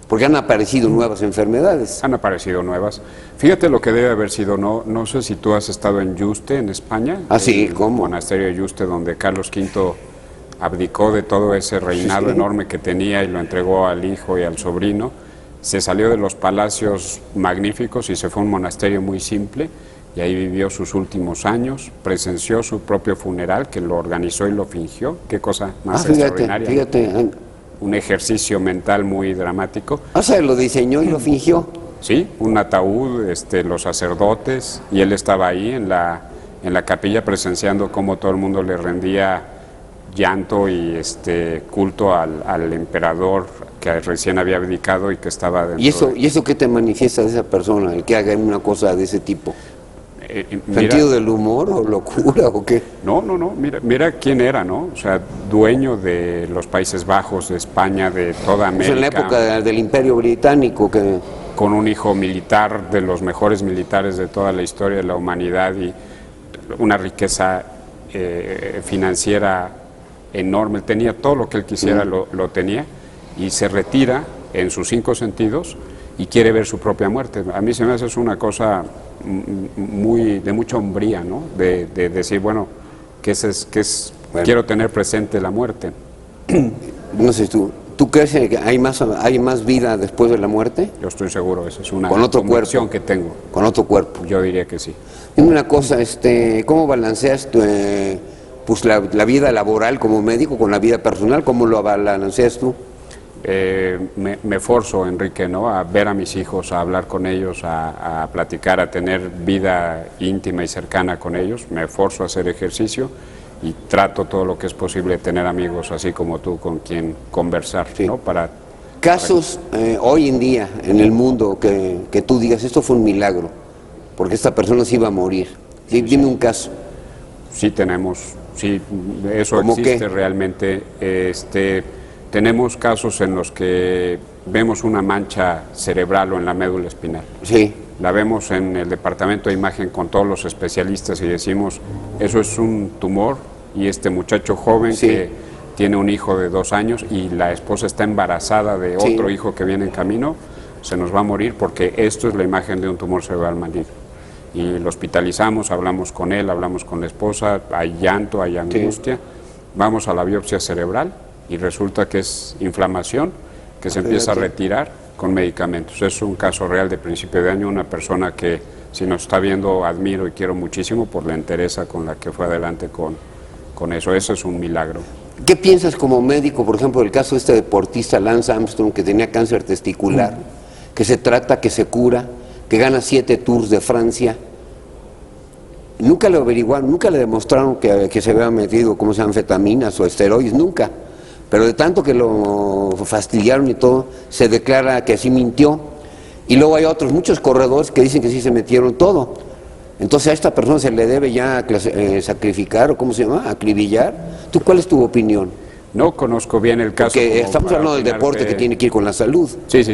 Porque han aparecido nuevas enfermedades. Han aparecido nuevas. Fíjate lo que debe haber sido, no sé si tú has estado en Yuste, en España. Ah, sí, ¿cómo? El monasterio de Yuste, donde Carlos V abdicó de todo ese reinado enorme que tenía y lo entregó al hijo y al sobrino. Se salió de los palacios magníficos y se fue a un monasterio muy simple y ahí vivió sus últimos años, presenció su propio funeral que lo organizó y lo fingió. Qué cosa más extraordinaria. Fíjate. Un ejercicio mental muy dramático. O sea, lo diseñó y lo fingió. Sí, un ataúd, los sacerdotes, y él estaba ahí en la capilla presenciando cómo todo el mundo le rendía llanto y culto al emperador que recién había abdicado y que estaba dentro. ¿Y eso qué te manifiesta de esa persona, el que haga una cosa de ese tipo? ¿Sentido del humor o locura o qué? No, mira quién era, ¿no? O sea, dueño de los Países Bajos, de España, de toda América. En la época del Imperio Británico. Con un hijo militar, de los mejores militares de toda la historia de la humanidad y una riqueza financiera enorme. Tenía todo lo que él quisiera, lo tenía, y se retira en sus 5 sentidos y quiere ver su propia muerte. A mí se me hace una cosa de mucha hombría, ¿no? De decir, bueno, quiero tener presente la muerte. No sé, ¿tú crees que hay más vida después de la muerte? Yo estoy seguro, esa es una convicción que tengo. Con otro cuerpo. Yo diría que sí. Dime una cosa, ¿cómo balanceas la vida laboral como médico con la vida personal? ¿Cómo lo balanceas tú? me forzo, Enrique, ¿no?, a ver a mis hijos, a hablar con ellos, a platicar, a tener vida íntima y cercana con ellos. Me forzo a hacer ejercicio y trato todo lo que es posible de tener amigos así como tú con quien conversar, Sí. ¿no? Casos hoy en día en el mundo que tú digas, esto fue un milagro, porque esta persona se iba a morir. Sí, dime un caso. Sí tenemos, sí, eso ¿Cómo existe qué? realmente. Tenemos casos en los que vemos una mancha cerebral o en la médula espinal. Sí, La vemos en el departamento de imagen con todos los especialistas y decimos, eso es un tumor, y este muchacho joven Sí. que tiene un hijo de 2 años y la esposa está embarazada de Sí. otro hijo que viene en camino, se nos va a morir porque esto es la imagen de un tumor cerebral maligno. Y lo hospitalizamos, hablamos con él, hablamos con la esposa, hay llanto, hay angustia, vamos a la biopsia cerebral y resulta que es inflamación que se empieza a retirar con medicamentos. Es un caso real de principio de año, una persona que, si nos está viendo, admiro y quiero muchísimo por la entereza con la que fue adelante con eso. Eso es un milagro. ¿qué piensas como médico, por ejemplo, del caso de este deportista Lance Armstrong que tenía cáncer testicular, que se trata, que se cura, que gana 7 Tours de Francia? Nunca le averiguaron, nunca le demostraron que se había metido, como se llama, anfetaminas o esteroides, nunca. Pero de tanto que lo fastidiaron y todo, se declara que así mintió. Y luego hay otros, muchos corredores que dicen que sí se metieron todo. Entonces a esta persona se le debe ya sacrificar, o ¿cómo se llama?, acribillar. ¿Tú cuál es tu opinión? No conozco bien el caso. Porque como estamos para hablando del opinar deporte que tiene que ir con la salud. Sí,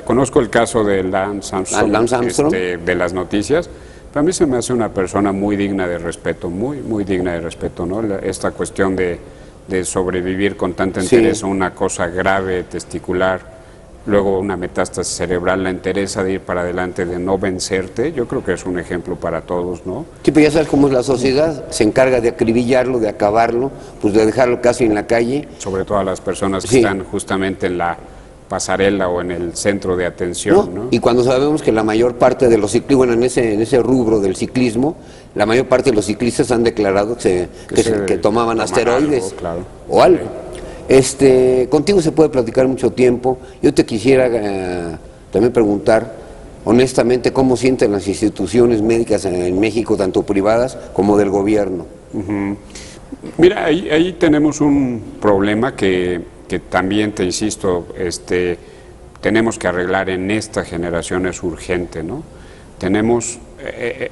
conozco el caso de Lance Armstrong, Lance Armstrong. De las noticias. Para mí se me hace una persona muy digna de respeto, muy digna de respeto, ¿no? Esta cuestión de sobrevivir con tanta entereza, una cosa grave, testicular, luego una metástasis cerebral, la entereza de ir para adelante, de no vencerte, yo creo que es un ejemplo para todos, ¿no? Sí, pero ya sabes cómo es la sociedad, se encarga de acribillarlo, de acabarlo, pues de dejarlo casi en la calle. Sobre todo a las personas que Sí. están justamente en la pasarela o en el centro de atención, ¿no? Y cuando sabemos que la mayor parte de los ciclistas, bueno, en ese rubro del ciclismo, la mayor parte de los ciclistas han declarado que tomaban asteroides algo, claro. o algo. Contigo se puede platicar mucho tiempo. Yo te quisiera también preguntar, honestamente, ¿cómo sienten las instituciones médicas en México, tanto privadas como del gobierno? Mira, ahí tenemos un problema que también, te insisto, tenemos que arreglar en esta generación, es urgente, ¿no? Tenemos,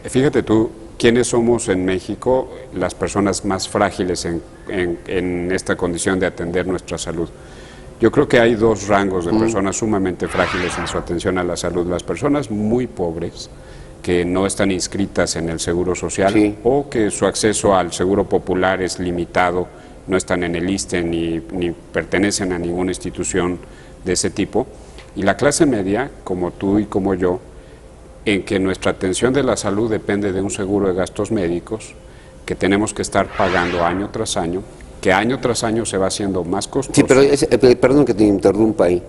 fíjate tú, ¿quiénes somos en México las personas más frágiles en esta condición de atender nuestra salud? Yo creo que hay 2 rangos de personas sumamente frágiles en su atención a la salud. Las personas muy pobres, que no están inscritas en el Seguro Social, Sí. o que su acceso al Seguro Popular es limitado, no están en el ISSSTE ni pertenecen a ninguna institución de ese tipo. Y la clase media, como tú y como yo, en que nuestra atención de la salud depende de un seguro de gastos médicos que tenemos que estar pagando año tras año, que año tras año se va haciendo más costoso. Sí, pero perdón que te interrumpa ahí.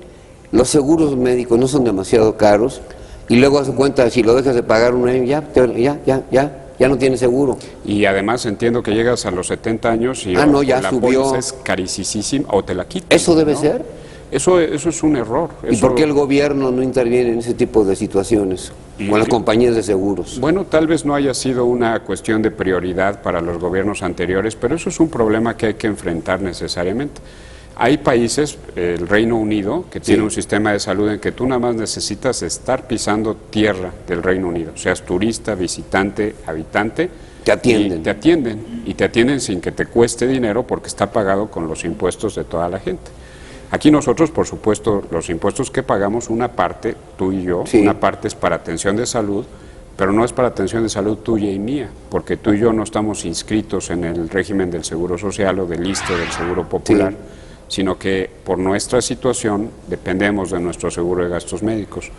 Los seguros médicos no son demasiado caros y luego haz cuenta, si lo dejas de pagar un año, ya no tienes seguro. Y además entiendo que llegas a los 70 años y ya la subió. póliza es carísima o te la quitan. ¿Eso debe ¿no? ser? Eso es un error. ¿Y por qué el gobierno no interviene en ese tipo de situaciones? Con las compañías de seguros. Bueno, tal vez no haya sido una cuestión de prioridad para los gobiernos anteriores, pero eso es un problema que hay que enfrentar necesariamente. Hay países, el Reino Unido, que tiene un sistema de salud en que tú nada más necesitas estar pisando tierra del Reino Unido, seas turista, visitante, habitante. Te atienden. Y te atienden sin que te cueste dinero porque está pagado con los impuestos de toda la gente. Aquí nosotros, por supuesto, los impuestos que pagamos, una parte, tú y yo, una parte es para atención de salud, pero no es para atención de salud tuya y mía, porque tú y yo no estamos inscritos en el régimen del Seguro Social o del ISSSTE o del Seguro Popular, sino que por nuestra situación dependemos de nuestro seguro de gastos médicos.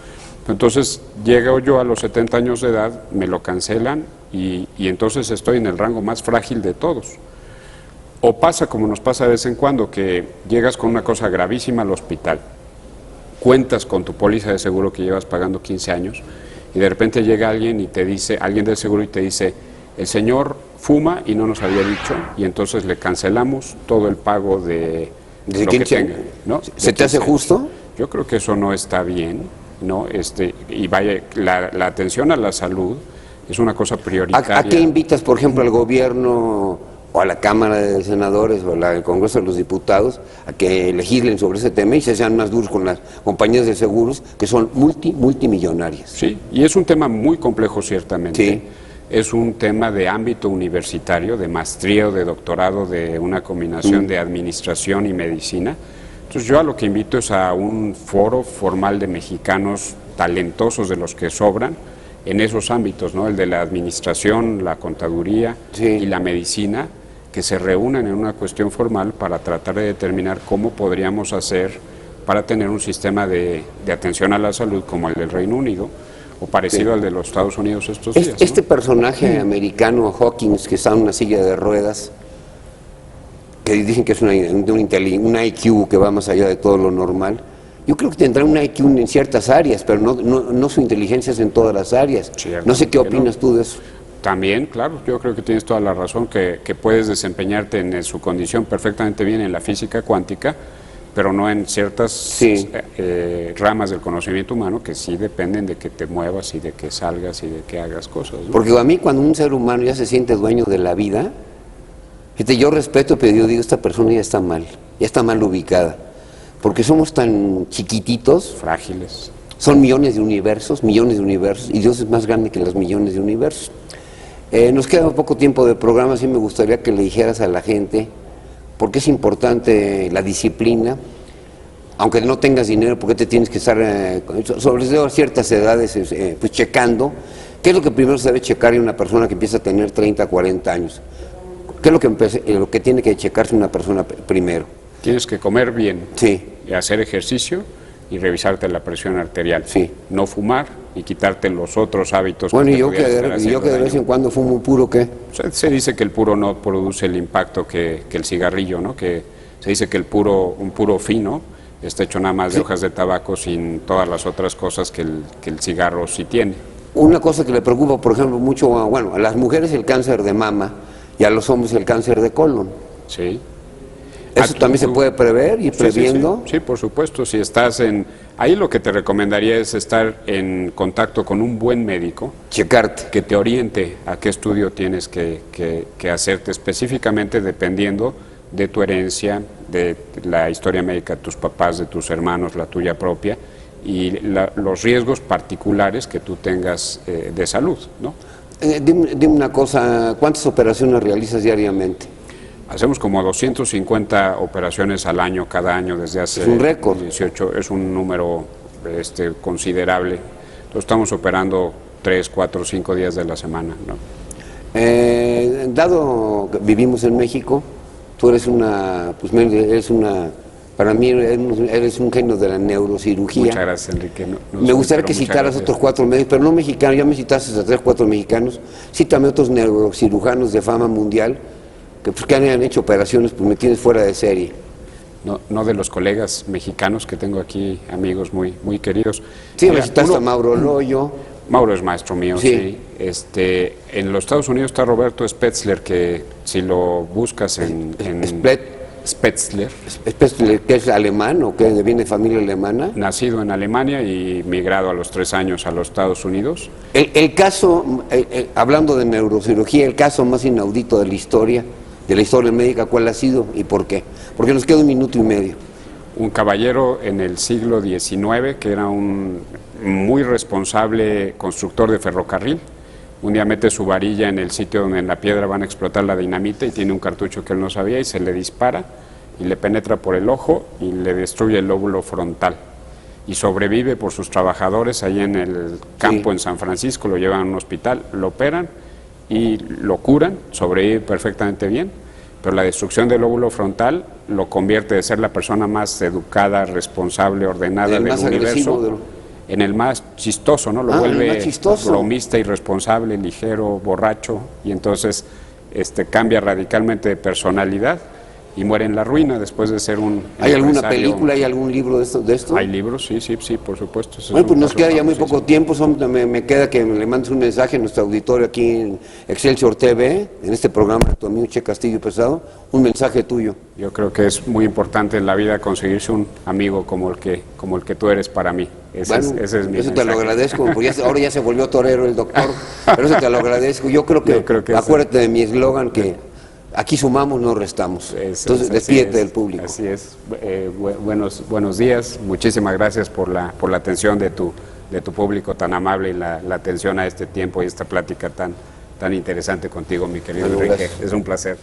Entonces, llego yo a los 70 años de edad, me lo cancelan y entonces estoy en el rango más frágil de todos. O pasa como nos pasa de vez en cuando, que llegas con una cosa gravísima al hospital, cuentas con tu póliza de seguro que llevas pagando 15 años y de repente llega alguien y te dice, alguien del seguro y te dice, el señor fuma y no nos había dicho, y entonces le cancelamos todo el pago de ¿Desde lo 15 que años? tenga, ¿no? ¿Se te hace justo? Yo creo que eso no está bien, ¿no? Y vaya, la atención a la salud es una cosa prioritaria. ¿A qué invitas, por ejemplo, al gobierno o a la Cámara de Senadores o al Congreso de los Diputados a que legislen sobre ese tema y se sean más duros con las compañías de seguros que son multimillonarias? Sí, y es un tema muy complejo ciertamente. Sí. Es un tema de ámbito universitario, de maestría o de doctorado, de una combinación de administración y medicina. Entonces yo a lo que invito es a un foro formal de mexicanos talentosos, de los que sobran, en esos ámbitos, ¿no? El de la administración, la contaduría y la medicina, que se reúnan en una cuestión formal para tratar de determinar cómo podríamos hacer para tener un sistema de atención a la salud como el del Reino Unido, o parecido al de los Estados Unidos estos días, ¿no? Este personaje americano, Hawkins, que está en una silla de ruedas, que dicen que es un IQ que va más allá de todo lo normal, yo creo que tendrá un IQ en ciertas áreas, pero no su inteligencia es en todas las áreas. No sé qué opinas tú de eso. También, claro, yo creo que tienes toda la razón, que puedes desempeñarte en su condición perfectamente bien en la física cuántica, pero no en ciertas ramas del conocimiento humano que sí dependen de que te muevas y de que salgas y de que hagas cosas, ¿no? Porque a mí cuando un ser humano ya se siente dueño de la vida, fíjate, yo respeto, pero yo digo, esta persona ya está mal ubicada, porque somos tan chiquititos. Frágiles. Son millones de universos, y Dios es más grande que los millones de universos. Nos queda poco tiempo de programa, sí me gustaría que le dijeras a la gente por qué es importante la disciplina, aunque no tengas dinero, porque te tienes que estar, sobre todo a ciertas edades, pues checando. ¿Qué es lo que primero se debe checar en una persona que empieza a tener 30, 40 años? ¿Qué es lo que tiene que checarse una persona primero? Tienes que comer bien, sí, y hacer ejercicio y revisarte la presión arterial. Sí. No fumar y quitarte los otros hábitos. Bueno, y yo que de vez en cuando fumo un puro, ¿qué? Se dice que el puro no produce el impacto que el cigarrillo, ¿no? Que se dice que un puro fino está hecho nada más de hojas de tabaco, sin todas las otras cosas que el cigarro sí tiene. Una cosa que le preocupa, por ejemplo, mucho, bueno, a las mujeres el cáncer de mama y a los hombres el cáncer de colon. Sí. ¿Eso también se puede prever y previendo? Sí, por supuesto. Si estás ahí lo que te recomendaría es estar en contacto con un buen médico. Checarte. Que te oriente a qué estudio tienes que hacerte específicamente dependiendo de tu herencia, de la historia médica de tus papás, de tus hermanos, la tuya propia, y los riesgos particulares que tú tengas de salud, ¿no? Dime una cosa, ¿cuántas operaciones realizas diariamente? Hacemos como 250 operaciones al año, cada año, desde hace... Es un récord. 18, es un número considerable. Entonces estamos operando 3, 4, 5 días de la semana, ¿no? Dado que vivimos en México, tú eres para mí eres un genio de la neurocirugía. Muchas gracias, Enrique. Me gustaría que citaras otros 4 médicos, pero no mexicanos, ya me citaste a 3, 4 mexicanos, cítame otros neurocirujanos de fama mundial que han hecho operaciones, pues me tienes fuera de serie. No de los colegas mexicanos que tengo aquí, amigos muy, muy queridos. Sí, me citaste a Mauro Loyo. Mauro es maestro mío, sí. En los Estados Unidos está Roberto Spetzler, que si lo buscas en Spetzler. Spetzler, ¿que es alemán o que viene de familia alemana? Nacido en Alemania y migrado a los 3 años a los Estados Unidos. El caso, hablando de neurocirugía, el caso más inaudito de la historia médica, ¿cuál ha sido y por qué? Porque nos queda 1 minuto y medio. Un caballero en el siglo XIX que era un muy responsable constructor de ferrocarril. Un día mete su varilla en el sitio donde en la piedra van a explotar la dinamita y tiene un cartucho que él no sabía y se le dispara y le penetra por el ojo y le destruye el lóbulo frontal. Y sobrevive por sus trabajadores ahí en el campo en San Francisco, lo llevan a un hospital, lo operan y lo curan, sobrevive perfectamente bien, pero la destrucción del lóbulo frontal lo convierte de ser la persona más educada, responsable, ordenada del universo en el más chistoso, ¿no? Lo vuelve bromista, irresponsable, ligero, borracho, y entonces cambia radicalmente de personalidad y muere en la ruina después de ser un ¿Hay alguna empresario. película, hay algún libro de esto? Hay libros, sí, sí, sí, por supuesto. Ese Bueno, es pues un nos caso queda ya muy poco famosísimo. tiempo, me queda que le mandes un mensaje a nuestro auditorio aquí en Excelsior TV, en este programa, tu amigo Che Castillo Pesado, un mensaje tuyo. Yo creo que es muy importante en la vida conseguirse un amigo como el que tú eres para mí. Ese es mi Eso mensaje. te lo agradezco, porque ahora ya se volvió torero el doctor, pero eso te lo agradezco. Yo creo que acuérdate de mi eslogan que aquí sumamos, no restamos. Entonces, despídete del público. Así es. Buenos días. Muchísimas gracias por la atención de tu público tan amable y la atención a este tiempo y esta plática tan interesante contigo, mi querido Bueno, Enrique. gracias. Es un placer.